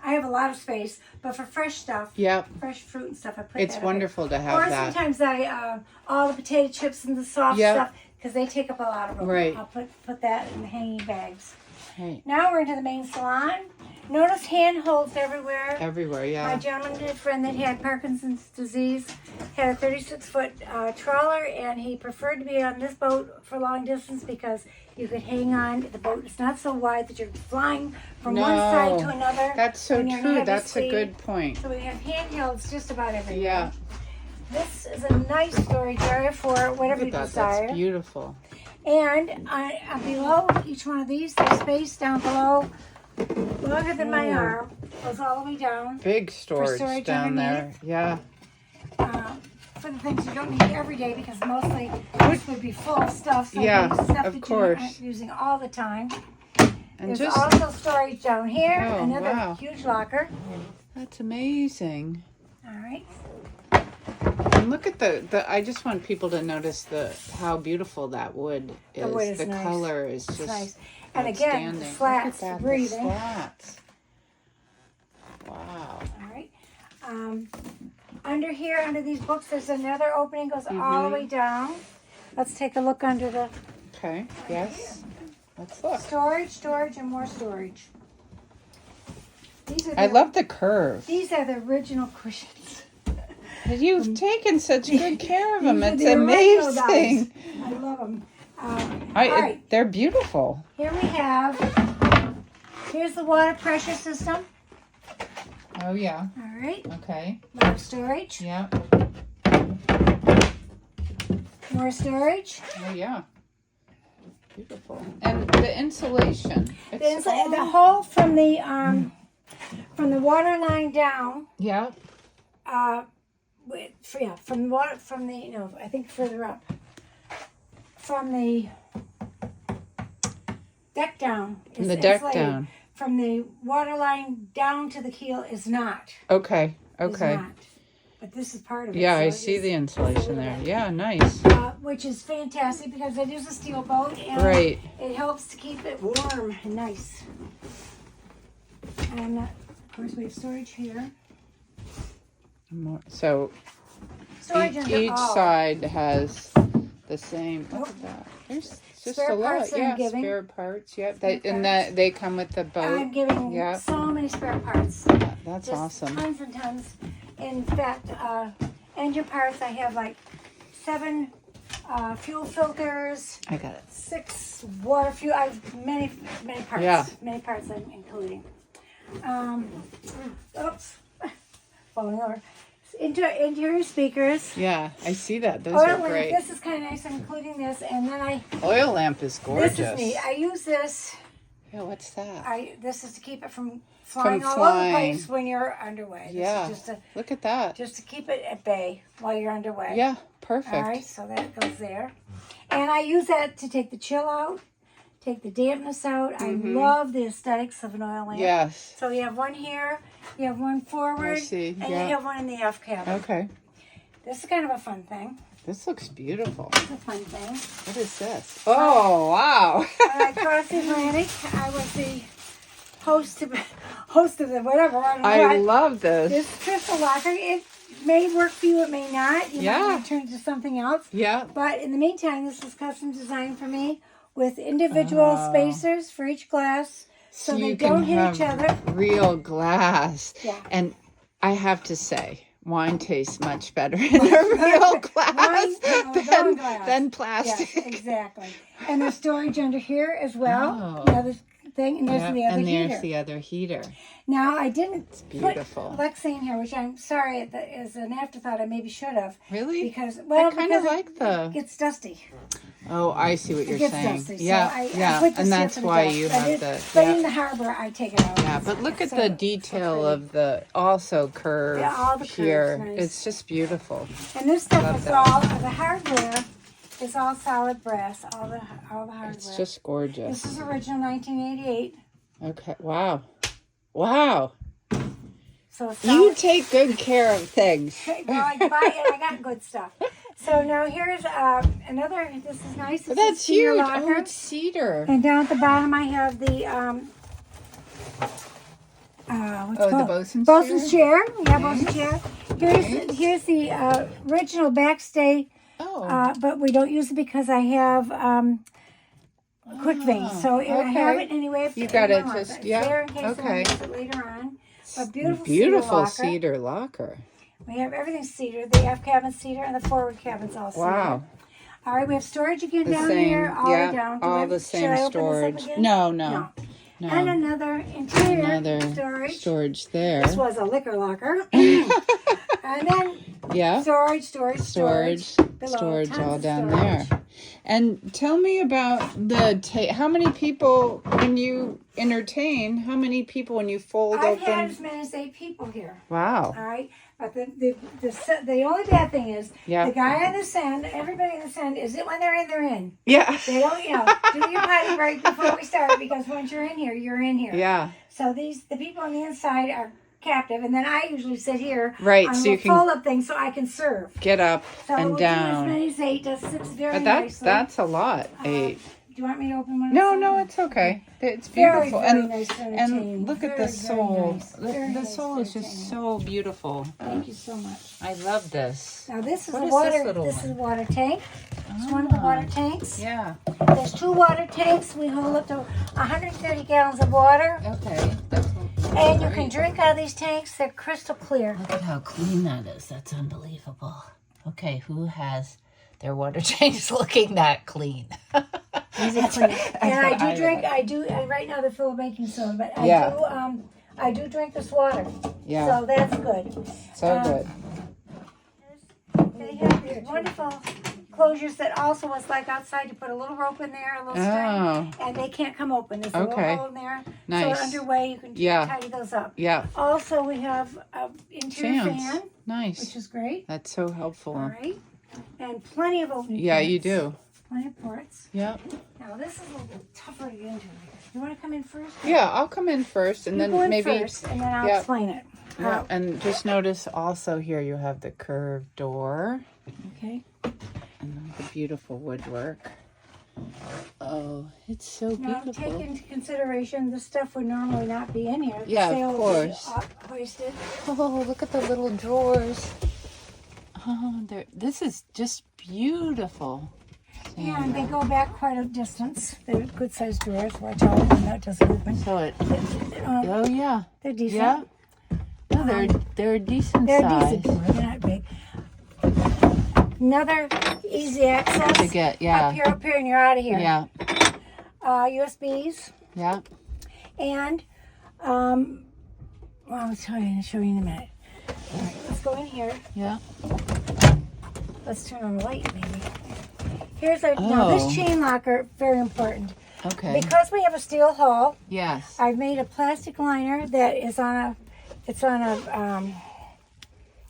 I have a lot of space, but for fresh stuff, Yep. fresh fruit and stuff, I put It's that up wonderful to there. have Or that. sometimes all the potato chips and the soft Yep. stuff, because they take up a lot of room. Right. I'll put that in the hanging bags. Right. Now we're into the main salon. Notice handholds everywhere. Everywhere. My Yeah. gentleman friend that had Parkinson's disease had a 36-foot trawler, and he preferred to be on this boat for long distance because you could hang on. The boat is not so wide that you're flying from one side to another. That's so when you're in true. heavy That's a speed. good point. So we have handhelds just about everywhere. Yeah. This is a nice storage area for whatever Look you at that. desire. That's beautiful. And below each one of these, there's space down below, longer than my arm, goes all the way down. Big storage down there. underneath. Yeah. For the things you don't need every day, because mostly this would be full of stuff. So Yeah, stuff of that course. you aren't using all the time. And There's just also storage down here, Oh, another wow. huge locker. that's amazing. All right. And look at the I just want people to notice how beautiful that wood is. The wood is the nice. color is It's just nice. And again, outstanding. the Look slats at that, breathing. The slats. Wow. All right. Under here, under these books, there's another opening, goes all the way down. Let's take a look under the Okay. Yes. Let's look. storage, and more storage. These are I love the curve. These are the original cushions. You've taken such good care of them. These are It's the original amazing. guys. I love them. All right. They're beautiful. Here we have. Here's the water pressure system. Oh yeah. All right. Okay. More storage. Yeah. More storage. Oh yeah. Beautiful. And the insulation. It's The hole from the water line down. yeah. From the water, I think further up. From the deck down. From is the deck insulated. down. From the water line down to the keel is not. Okay. Is Okay. not. But this is part of it. Yeah, so I it see is- the insulation there. Yeah, nice. which is fantastic because it is a steel boat and Right. it helps to keep it warm and nice. And of course we have storage here. So Storage under each all. side has the same. Look at that. There's just Spare a lot. parts that I'm Yeah, giving. spare parts. Yep. Spare And parts. that they come with the boat. I'm giving Yeah. so many spare parts. That's Just awesome. tons and tons. In fact, engine parts, I have like 7 fuel filters, I got it. 6 water fuel. I have many parts. Yeah. Many parts I'm including. Oops, falling over. Interior speakers. Yeah, I see that. Those Oil are lamp. great. This is kind of nice. I'm including this, and then Oil lamp is gorgeous. this is neat. I use this. Yeah, what's that? This is to keep it from flying all over the flying. place when you're underway. This Yeah. is Look at that. just to keep it at bay while you're underway. Yeah, perfect. All right, so that goes there. And I use that to take the chill out, take the dampness out. I love the aesthetics of an oil lamp. Yes. So you have one here, you have one forward, I see, and yeah. you have one in the aft cabin. Okay. This is kind of a fun thing. This looks beautiful. It's a fun thing. What is this? Oh, wow. When I crossed the Atlantic, I was the host of the whatever. I don't know I what. love this. This crystal locker, it may work for you, it may not. You Yeah. might want to turn it to something else. Yeah. But in the meantime, this was custom designed for me with individual spacers for each glass so they you don't can hit each have other. real glass. Yeah. And I have to say, wine tastes much better in a real glass Wine, than, glass. than Yes, plastic. exactly. And there's storage under here as well. Oh. Another thing, and there's Yeah, the other and heater. there's the other heater. Now, I didn't beautiful. put Lexi in here, which I'm sorry, as an afterthought, I maybe should have. Really? Because, I kind of because like the. it gets dusty. Oh, I see what you're It gets saying. dusty. Yeah, so I yeah, put this and here that's for the why dust. you But have it- the. But Yeah. in the harbor, I take it out. Yeah, but look at So- the so detail pretty. of the also curve Yeah, all the curves, here. nice. It's just beautiful. And this stuff Love is that. all the hardware is all solid brass. All the hardware. It's just This gorgeous. is original 1988. Okay. Wow. Wow. So it's You solid. take good care of things. Well, I buy it. I got good stuff. So now here's another. This is nice. This is That's cedar huge. locker. Oh, it's cedar. And down at the bottom, I have the what's it Oh, the called? bosun's chair. Yeah, bosun's chair. Here's the original backstay, Oh. but we don't use it because I have quick vein. So I have okay. it anyway. If You got it anyone wants just- It's yeah, there in case okay. someone needs it later on. A beautiful, Beautiful cedar locker. cedar locker. We have everything cedar. The aft cabin's cedar and the forward cabin's all cedar. Wow. All right, we have storage again The down same. here, all the Yeah. way down. Do All I- the should same I open this up storage. again? No, no. No. And another interior Another storage. there. This was a liquor locker. And then Yeah. storage. Storage Below, tons all of down storage. there. And tell me about how many people when you entertain, how many people when you fold I've open? had as many as 8 people here. Wow. All right, but the only bad thing is Yeah. the guy on this end, everybody on this end, is it when they're in, they're in. Yeah. They don't, do your potty break before we start because once you're in here, you're in here. Yeah. So the people on the inside are captive, and then I usually sit here Right, on so the you can- fold-up thing so I can serve. Get up So and we'll do as down. many as 8. That sits very But nicely. that's a lot. 8. Do you want me to open one? No, of no, them? it's okay. It's Very, beautiful. very nice to entertain. And look at Very, the very sole. nice. The, Very the nice sole to is just entertain. so beautiful. Thank you so much. I love this. Now this is What a is water. this little This one? is a water tank. It's one of the water tanks. Yeah. There's 2 water tanks. We hold up to 130 gallons of water, Okay. and you can drink out of these tanks. They're crystal clear. Look at how clean that is. That's unbelievable. Okay, who has their water tanks looking that clean? Easy clean. And I what I do drink. Right now they're full of baking soda, but Yeah. I do drink this water. Yeah. So that's good. So good. They have these wonderful closures that also was like outside. You put a little rope in there, a little string, and they can't come open. There's a Oh. Okay. little hole in there. Nice. So underway, you can Yeah. tidy those up. Yeah. Also, we have an interior Fans. fan, which Nice. is great. That's so helpful. All right. And plenty of opening Yeah, ports. you do. Plenty of ports. Yeah. Now, this is a little tougher to get into. You want to come in first? Yeah, I'll come in first and You then go in maybe first, and then I'll yeah. explain it. Yeah, and just notice also here you have the curved door Okay. and the beautiful woodwork. Oh, it's so Now, beautiful. take into consideration this stuff would normally not be in here. The Yeah, of sail would be course. hoisted. Oh, look at the little drawers. Oh, this is just beautiful. And they go back quite a distance. They're good sized drawers. Watch out when that doesn't open. So it. Um, Oh yeah. they're decent. Yeah. No, they're decent They're size. decent. They're not big. Another easy access. To get, yeah. Up here, and you're out of here. Yeah. USBs. Yeah. And, well, I'll show you in a minute. All right, let's go in here. Yeah. Let's turn on the light, maybe. Here's our, now this chain locker, very important. Okay. Because we have a steel hull, Yes. I've made a plastic liner that is on a, it's on a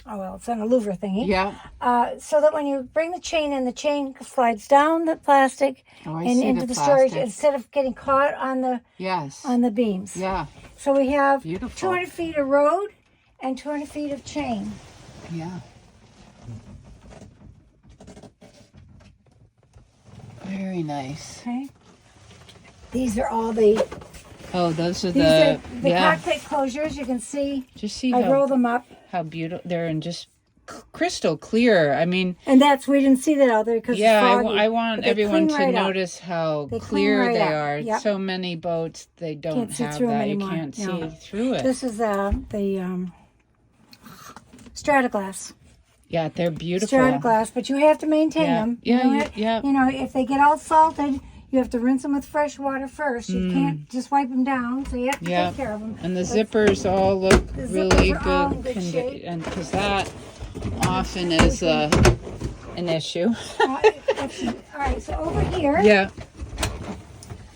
louver thingy. Yeah. So that when you bring the chain in, the chain slides down the plastic Oh, I and see into the storage plastic. instead of getting caught on the Yes. beams. Yeah. So we have Beautiful. 200 feet of road and 200 feet of chain. Yeah. Very nice. Okay. These are all the Oh, those are these are the yeah. cockpit closures. You can see Just see I roll how them up, beautiful they're, and just crystal clear. I mean, and that's we didn't see that out there because yeah, it's foggy. I want But they everyone clean to right up. notice how They clean clear right they up. are. Yep. So many boats they don't Can't see have through 'em that. You anymore. can't No. see through it. This is the Strataglass. Yeah, they're beautiful. Strataglass, but you have to maintain Yeah. them. Yeah, You know, yeah. You know, if they get all salted, you have to rinse them with fresh water first. You can't just wipe them down, so you have to Yeah. take care of them. And the zippers all look The really zippers are all in good, good shape. and because that often is an issue. All right, so over here, Yeah.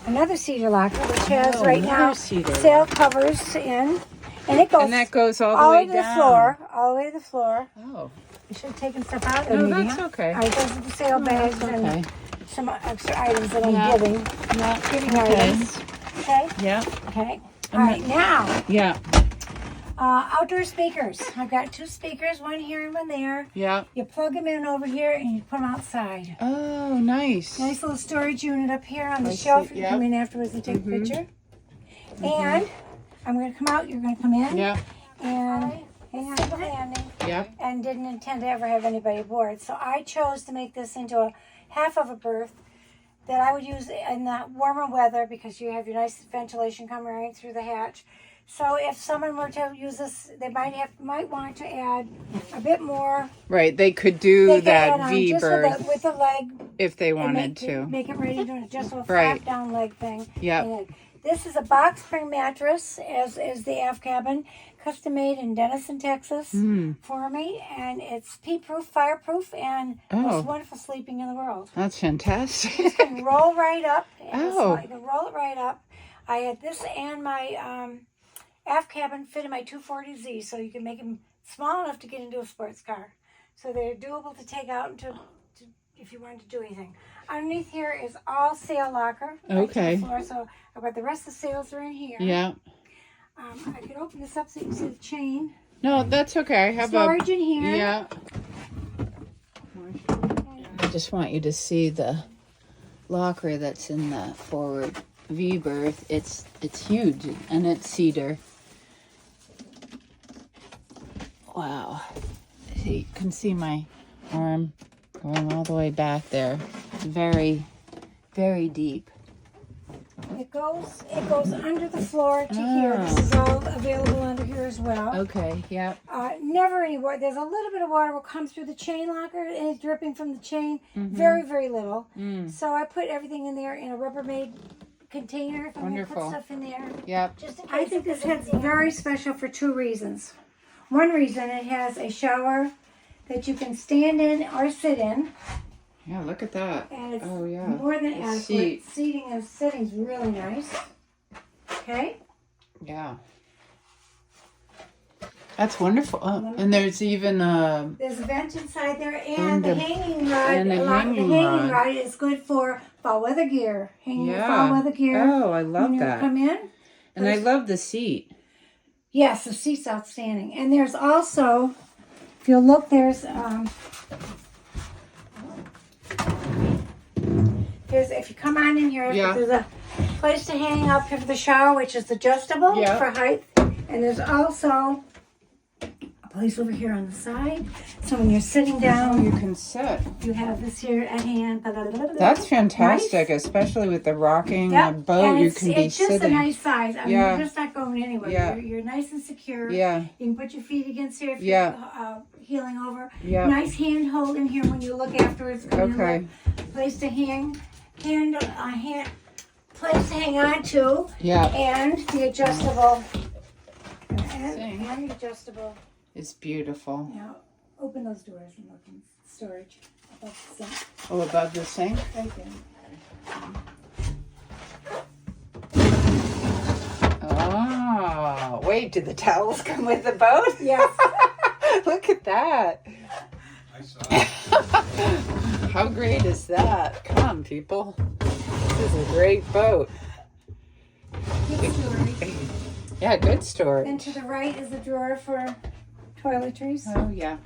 another cedar locker, which has Oh, right another now cedar sail covers in, and it goes And that goes all all the the way way to the down. floor, all the way to the floor. Oh, I should have taken stuff out there. no, maybe, that's huh? okay. All right, those are the sail bags Okay. and some extra items that I'm Yeah. giving Okay. items. Okay. Yeah. Okay. All right, now Yeah. outdoor speakers. I've got 2 speakers, one here and one there. Yeah. You plug them in over here and you put them outside. Oh, nice. Nice little storage unit up here on the I shelf. see, You yeah. can come in afterwards and take a picture. And I'm going to come out. You're going to come in. Yeah. And hang on to the landing. Yeah. And didn't intend to ever have anybody aboard. So I chose to make this into a half of a berth that I would use in the warmer weather because you have your nice ventilation coming right through the hatch. So if someone were to use this, they might want to add a bit more. Right. They could do They could that add on V just berth with the leg. if they And wanted to. make it ready to just a Right. flap down leg thing. Yep. And this is a box spring mattress, as is the aft cabin, custom made in Denison, Texas, for me, and it's pea-proof, fireproof, and most wonderful sleeping in the world. That's fantastic. You can roll right up. Oh. You can roll it right up. I had this and my aft cabin fit in my 240Z, so you can make them small enough to get into a sports car. So they're doable to take out into if you wanted to do anything. Underneath here is all sail locker. Right to the Okay. floor, so I've got the rest of the sails are in here. Yeah. I could open this up so you can see the chain. No, that's okay. I have Storage in here. Yeah. I just want you to see the locker that's in the forward V berth. It's huge and it's cedar. Wow. You can see my arm going all the way back there. It's very, very deep. It goes under the floor to here. This is all available under here as well. Okay, yeah. Never any water. There's a little bit of water will come through the chain locker and it's dripping from the chain. Very, very little. So I put everything in there in a Rubbermaid container. If I'm going to put Wonderful. stuff in there. Yep. Just in case I think this head's very special for 2 reasons. One reason, it has a shower that you can stand in or sit in. Yeah, look at that. And it's Oh, yeah. more than The adequate. seat. Seating and sitting's really nice. Okay. Yeah. That's wonderful. Oh, and there's even There's a vent inside there, and the hanging rod. and the the hanging hanging rod. rod is good for fall weather gear. Hanging Yeah. fall weather gear. Oh, I love when you that. Come in. And I love the seat. Yes, the seat's outstanding. And there's also, if you'll look, there's if you come on in here, Yeah. there's a place to hang up here for the shower, which is adjustable Yeah. for height. And there's also a place over here on the side. So when you're sitting Oh, down, you can sit. you have this here at hand. That's fantastic, Nice. especially with the rocking Yep. boat. And You it's, can be it's just sitting. a nice size. I mean, Yeah. you're just not going anywhere. Yeah. You're nice and secure. Yeah. You can put your feet against here if Yeah. you're heeling over. Yeah. Nice handhold in here when you look afterwards. Okay. Place to hand place to hang on to. Yeah. And the adjustable. Same. And the adjustable. It's beautiful. Now, open those doors and look in storage. Above the sink. Oh, above the sink? Right there. Oh, wait, did the towels come with the boat? Yes. Look at that. I saw it. How great is that? Come on, people. This is a great boat. Good storage. Yeah, good storage. And to the right is a drawer for toiletries. Oh, yeah.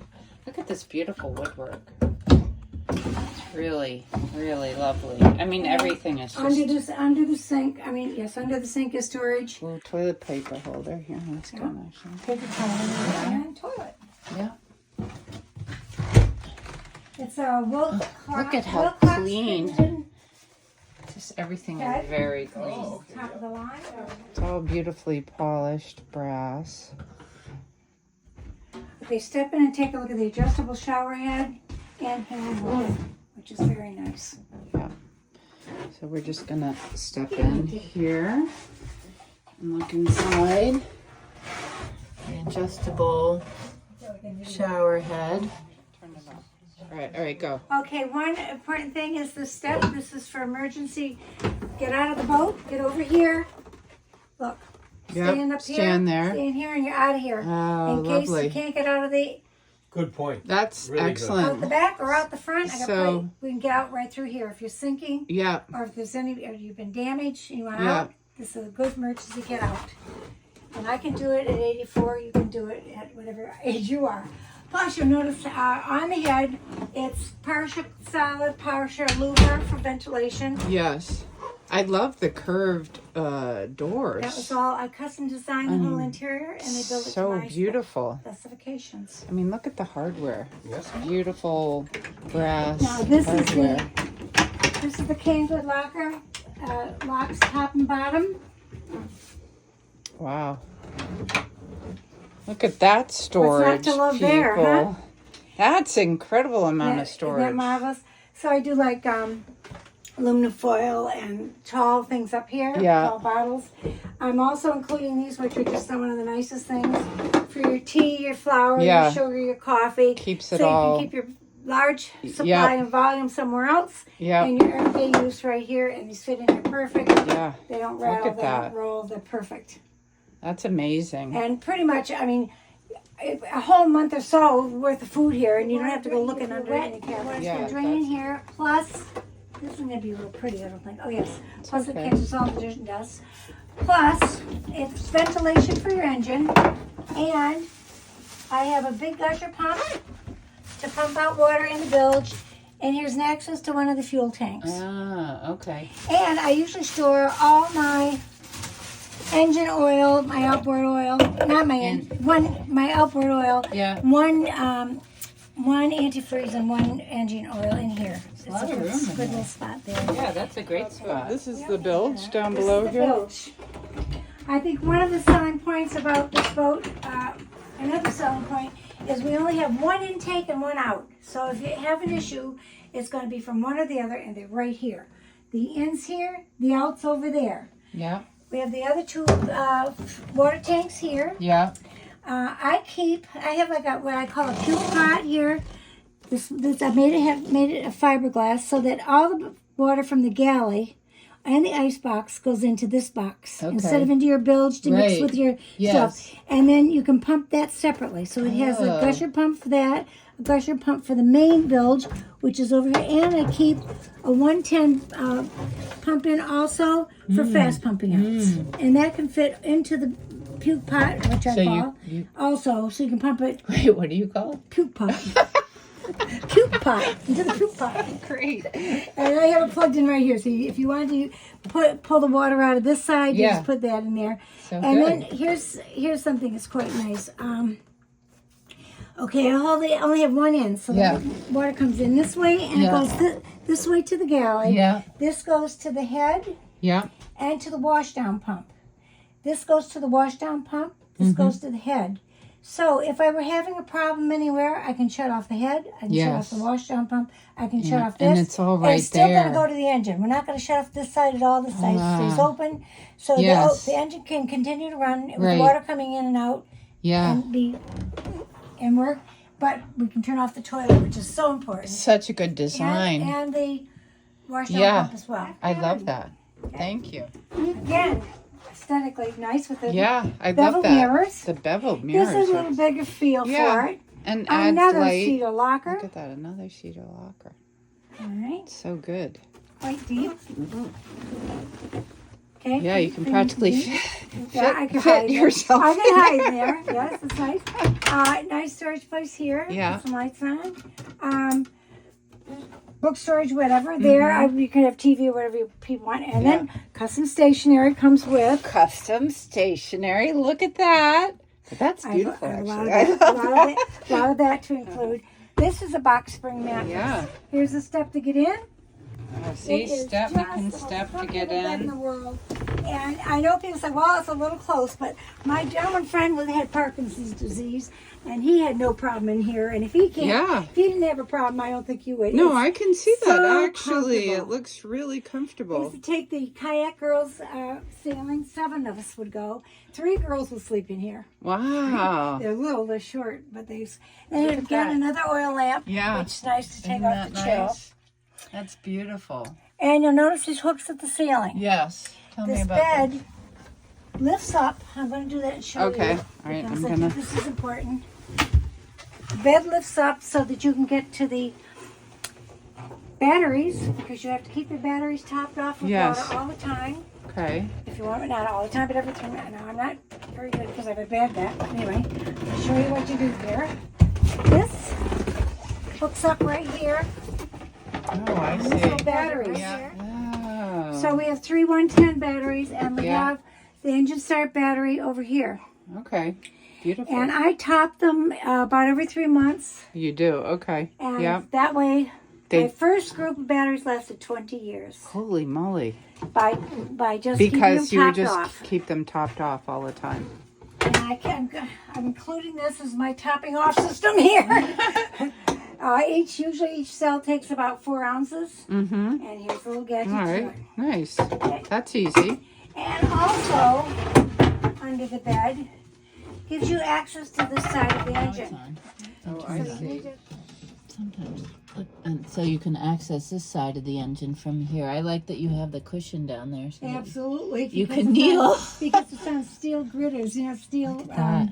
Look at this beautiful woodwork. It's really, really lovely. I mean, everything is just... Under the sink. I mean, yes, under the sink is storage. Little toilet paper holder. Here, let's go. Paper towel and toilet. Yeah. It's a wool. Look at how Wilcox clean. Crimson Just everything Okay. is very clean. top of the line. It's all beautifully polished brass. Okay, step in and take a look at the adjustable shower head and handle, which is very nice. So we're just gonna step in here and look inside. The adjustable shower head. Turn it off. All right, go. Okay, one important thing is this step. This is for emergency. Get out of the boat. Get over here. Look. Stand up here. Stand there. Stand here and you're out of here. Oh, In case lovely. you can't get out of the Good point. That's Really good. out excellent. the back or out the front. I got So- plenty. We can get out right through here if you're sinking Yeah, or if there's any or you've been damaged and you want Yeah. out. This is a good emergency get out. And I can do it at 84. You can do it at whatever age you are. Plus, you'll notice on the head, it's partial solid, partial louver for ventilation. yes. I love the curved doors. That was all. I custom designed the whole interior, and they built it So to my beautiful. specifications. I mean, look at the hardware. Yes. Beautiful brass Now, this is hardware. This is the Kangwood locker. Locks top and bottom. Wow. Look at that storage, What's not to love people. there, huh? That's incredible amount of Isn't storage. that marvelous? So I do like aluminum foil and tall things up here. Yeah. Tall bottles. I'm also including these, which are just some of the nicest things for your tea, your flour, Yeah. your sugar, your coffee. Keeps it so all- you can keep your large supply Yeah. and volume somewhere else. Yeah. And your everyday use right here, and these fit in here perfect. Yeah, They don't Look rattle, at they that. don't roll, they're perfect. that's amazing. And pretty much, I mean, a whole month or so worth of food here, and you don't have to go looking under any cabinets. Yeah, It's going to drain in that's- here. Plus, this isn't going to be real pretty, I don't think. Oh, yes. Plus, okay. it catches all the dirt and dust. Plus, it's ventilation for your engine. And I have a big gusher pump to pump out water in the bilge. And here's an access to one of the fuel tanks. Ah, okay. And I usually store all my engine oil, my outboard oil, not my my outboard oil, Yeah. one antifreeze and one engine oil in here. It's lot a of good, room in good there. little spot there. Yeah, that's a great spot. This is the bilge down This below is the here. bilge. I think one of the selling points about this boat, another selling point, is we only have one intake and one out. So if you have an issue, it's going to be from one or the other, and they're right here. The in's here, the out's over there. Yeah, We have the other two water tanks here. yeah. I have like what I call a puke pot here. This I made it a fiberglass so that all the water from the galley and the ice box goes into this box instead of into your bilge to mix Right. with your Yes. stuff. And then you can pump that separately. So it has a Oh. gusher pump for that, a gusher pump for the main bilge, which is over here, and I keep a 110 pump in also for fast pumping out, and that can fit into the puke pot, which I So call you- also, so you can pump it Wait, what do you call it? puke pot. Puke pot into the puke pot. Great. And I have it plugged in right here. So if you want to pull the water out of this side, you Yeah. just put that in there. So And good. then here's something that's quite nice. Okay, I only have one end, so Yeah. the water comes in this way, and Yeah. it goes this way to the galley. Yeah. This goes to the head Yeah. and to the washdown pump. This goes to the washdown pump. This goes to the head. So if I were having a problem anywhere, I can shut off the head. I can shut off the washdown pump. I can shut off this. And it's all right and it's still there. going to go to the engine. We're not going to shut off this side at all. This side stays open. So Yes. the engine can continue to run with Right. water coming in and out Yeah. and work. But we can turn off the toilet, which is so important. Such a good design. And the washdown pump as well. I love that. Thank you. Again, aesthetically nice with the Yeah, I beveled love that. mirrors. The beveled mirrors. This is a little bigger feel Yeah. for it. And adds Another light. cedar locker. Look at that, another cedar locker. All right, So good. quite deep. Okay. Yeah, you can practically Yeah, I can fit hide there. yourself I can hide there. Yes, it's nice. Nice storage place here. Yeah. Some lights on. Book storage, whatever. There, you can have TV or whatever people want. And then custom stationery comes with. Custom stationery. Look at that. That's beautiful, I have actually. a lot of that to include. This is a box spring mattress. Yeah. Here's a step to get in. See, It is step, you just can the step most to get comfortable bed in in. the world. And I know people say, well, it's a little close, but my gentleman friend had Parkinson's disease, and he had no problem in here. And if he can't, if he didn't have a problem, I don't think you would. No, It's I can see that, so actually. It comfortable. looks really I comfortable. used to take the kayak girls sailing. 7 of us would go. 3 girls would sleep in here. Wow. They're little, they're short, but they. And again, another oil lamp, Yeah. which is nice to take Isn't off that the chill. nice? That's beautiful. And you'll notice these hooks at the ceiling. Yes. Tell me This about that. bed lifts up. I'm going to do that and show you. Okay. All right, because I'm I gonna- think this is important. The bed lifts up so that you can get to the batteries, because you have to keep your batteries topped off with Yes. water all the time. Okay. If you want it, not all the time, but every 3 minutes. Now, I'm not very good because I have a bad back. But anyway, I'll show you what you do here. This hooks up right here. Oh, I These see. little batteries. Oh. So we have 3 110 batteries, and we Yeah. have the engine start battery over here. Okay. Beautiful. And I top them about every 3 months. You do. Okay. And Yep. that way, They- my first group of batteries lasted 20 years Holy moly. by just Because keeping you them topped just off. keep them topped off all the time. And I'm including this as my topping off system here. Usually each cell takes about 4 ounces. Mm-hmm. And here's a little gadget. All to right. it. Nice. That's easy. And also, under the bed, gives you access to this side of the engine. Oh, I So you need to- Sometimes. And so you can access this side of the engine from here. I like that you have the cushion down there. So that Absolutely. You because can it's kneel. on- because it's on steel gritters, steel that.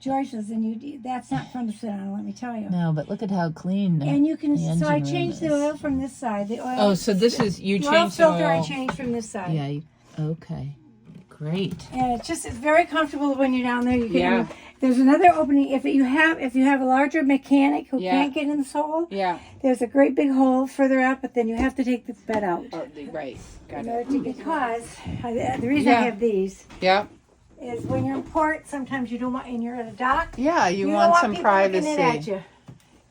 joists, and that's not fun to sit on, let me tell you. No, but look at how clean. And you can, the so I engine room changed the is. oil from this side. The oil, Oh, so this is, you the oil changed the filter I oil. changed from this side. Yeah. Okay. Great. And it's very comfortable when you're down there. You can. Yeah. There's another opening if you have a larger mechanic who Yeah. can't get in this hole. Yeah. There's a great big hole further out, but then you have to take this bed out. Oh, right. Got In it. order to, because the reason I Yeah. have these Yeah. is when you're in port, sometimes you don't want, and you're at a dock. Yeah, you don't want some people looking in at privacy. you.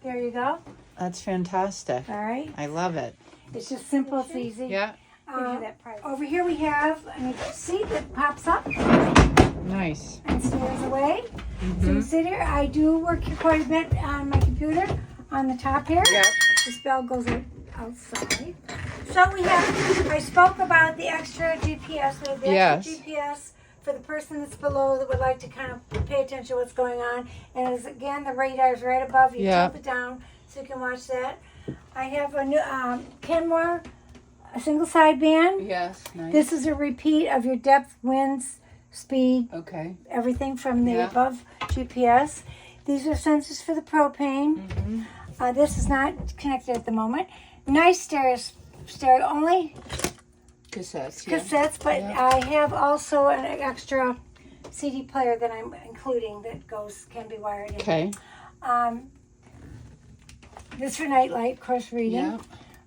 There you go. That's fantastic. All right. I love it. It's just simple, it's easy. Yeah. Over here we have a seat that pops up Nice. and stairs away. So you sit here. I do work here quite a bit on my computer on the top here. Yeah. This bell goes outside. So I spoke about the extra GPS. We have the Yes. extra GPS for the person that's below that would like to kind of pay attention to what's going on. And as again, the radar is right above you. Yeah. Tilt it down so you can watch that. I have a new Kenmore, a single sideband. Yes. Nice. This is a repeat of your depth, winds, speed, Okay. everything from the Yeah. above GPS. These are sensors for the propane. This is not connected at the moment. Nice stereo only Cassettes. Yeah. cassettes, but Yeah. I have also an extra CD player that I'm including that can be wired in. Okay. This for nightlight, course reading. Yeah.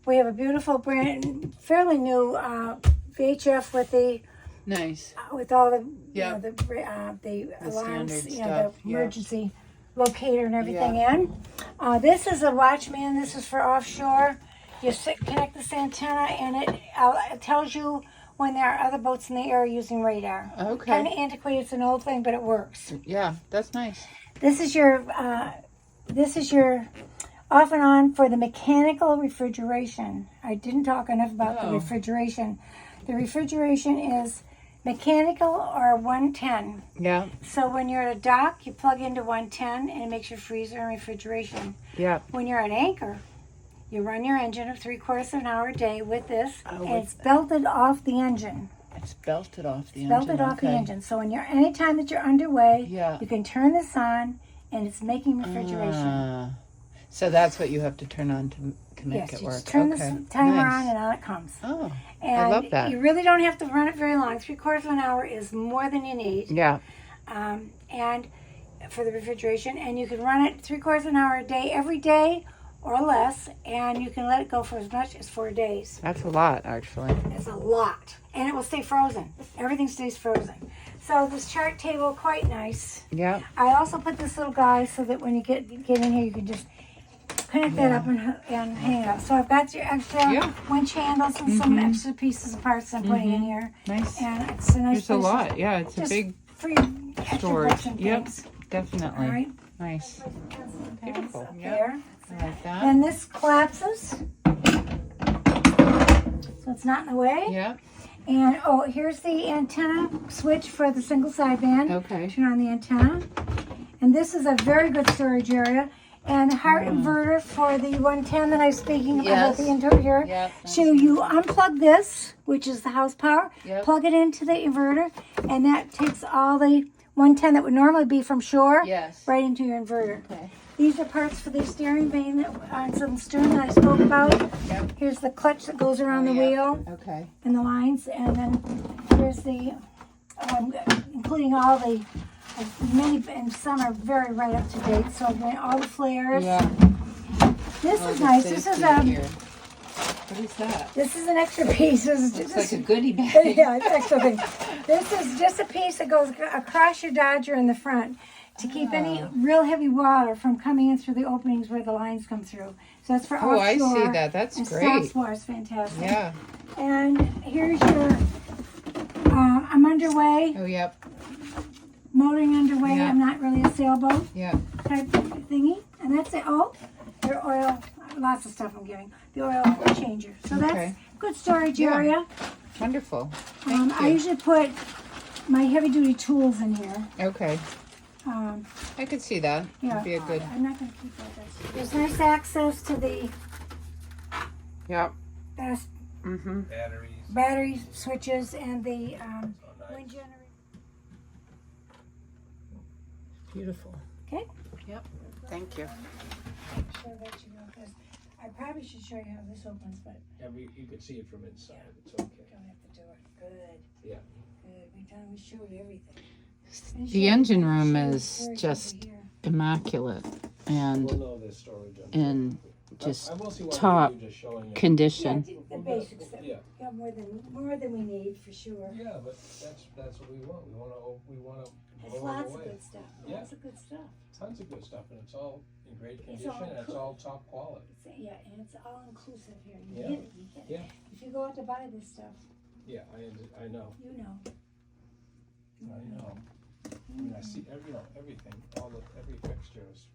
We have a beautiful fairly new VHF Nice. with all the Yeah. the alarms, standard the stuff, yeah. emergency locator and everything in. This is a Watchman. This is for offshore. You connect this antenna and it tells you when there are other boats in the area using radar. Okay. Kind of antiquated. It's an old thing, but it works. Yeah, that's nice. This is your off and on for the mechanical refrigeration. I didn't talk enough about the refrigeration. The refrigeration is mechanical or 110. Yeah. So when you're at a dock, you plug into 110 and it makes your freezer and refrigeration. Yeah. When you're at anchor, you run your engine of 3/4 of an hour a day with this, and it's belted off the engine. It's belted off the engine. Belted off the engine. So when anytime that you're underway, Yeah. you can turn this on, and it's making refrigeration. So that's what you have to turn on to make Yes, it you work. just turn Okay. the timer Nice. on, and on it comes. Oh, And I love that. you really don't have to run it very long. 3/4 of an hour is more than you need. Yeah. And for the refrigeration, and you can run it 3/4 of an hour a day, every day or less, and you can let it go for as much as 4 days. That's a lot, actually. It's a lot, and it will stay frozen. Everything stays frozen. So this chart table, quite nice. Yeah. I also put this little guy so that when you get in here, you can just connect that up and hang it up. So I've got your extra winch handles and some extra pieces of parts I'm putting in here. Nice. And it's a nice There's a place lot. Yeah, it's a just big for your extra storage. books and Yep. things. Definitely. All right. Nice. Beautiful. Up Yep. there. I like that. Then this collapses, so it's not in the way. Yeah. And here's the antenna switch for the single sideband. Okay. Turn on the antenna. And this is a very good storage area. And heart inverter for the 110 that I was speaking about the interior. Yep. So you unplug this, which is the house power, Yep. plug it into the inverter, and that takes all the 110 that would normally be from shore Yes. right into your inverter. Okay. These are parts for the steering vane that on some stern that I spoke about. Yep. Here's the clutch that goes around the wheel Okay. and the lines, and then here's the, including all the, many, and some are very right up to date. So all the flares. Yeah. This Oh, is the nice. This is safety here. What is that? This is an extra piece. This is Looks just like a goodie bag. yeah, it's extra thing. This is just a piece that goes across your Dodger in the front to keep any real heavy water from coming in through the openings where the lines come through. So that's for offshore. Oh, I see that. That's and great. Soft water is fantastic. Yeah. And here's your, I'm underway, Oh, yep. motoring underway. Yeah. I'm not really a sailboat Yep. type thingy. And that's it. Oh, your oil, lots of stuff I'm giving. The oil changer. So that's Okay. good storage Yeah. area. Wonderful. Thank I you. usually put my heavy duty tools in here. Okay. Um, I could see that. yeah, Would be a good. I'm not going to keep all this. There's nice access to the Yep. Batteries. battery switches and the wind generator. Beautiful. Okay. Yep. Thank you. Show that you know, 'cause I probably should show you how this opens, but You could see it from inside. It's okay. don't have to do it. Good. Yeah. Good. We show you everything. And The show engine you room the is storage just over here. immaculate and We'll know there's storage on in I just will see what top we do, just showing you. condition. The basics that Yeah. got more than we need for sure. Yeah, but that's what we want. We want to There's blow lots it of away. good stuff. Yeah. Lots of good stuff. Tons of good stuff, and it's all in great It's condition, all and it's all top quality. And it's all inclusive here. You Yeah. get it. You get it. Yeah. If you go out to buy this stuff, Yeah, I know. you know. I know. I mean, I see everything. Every fixture is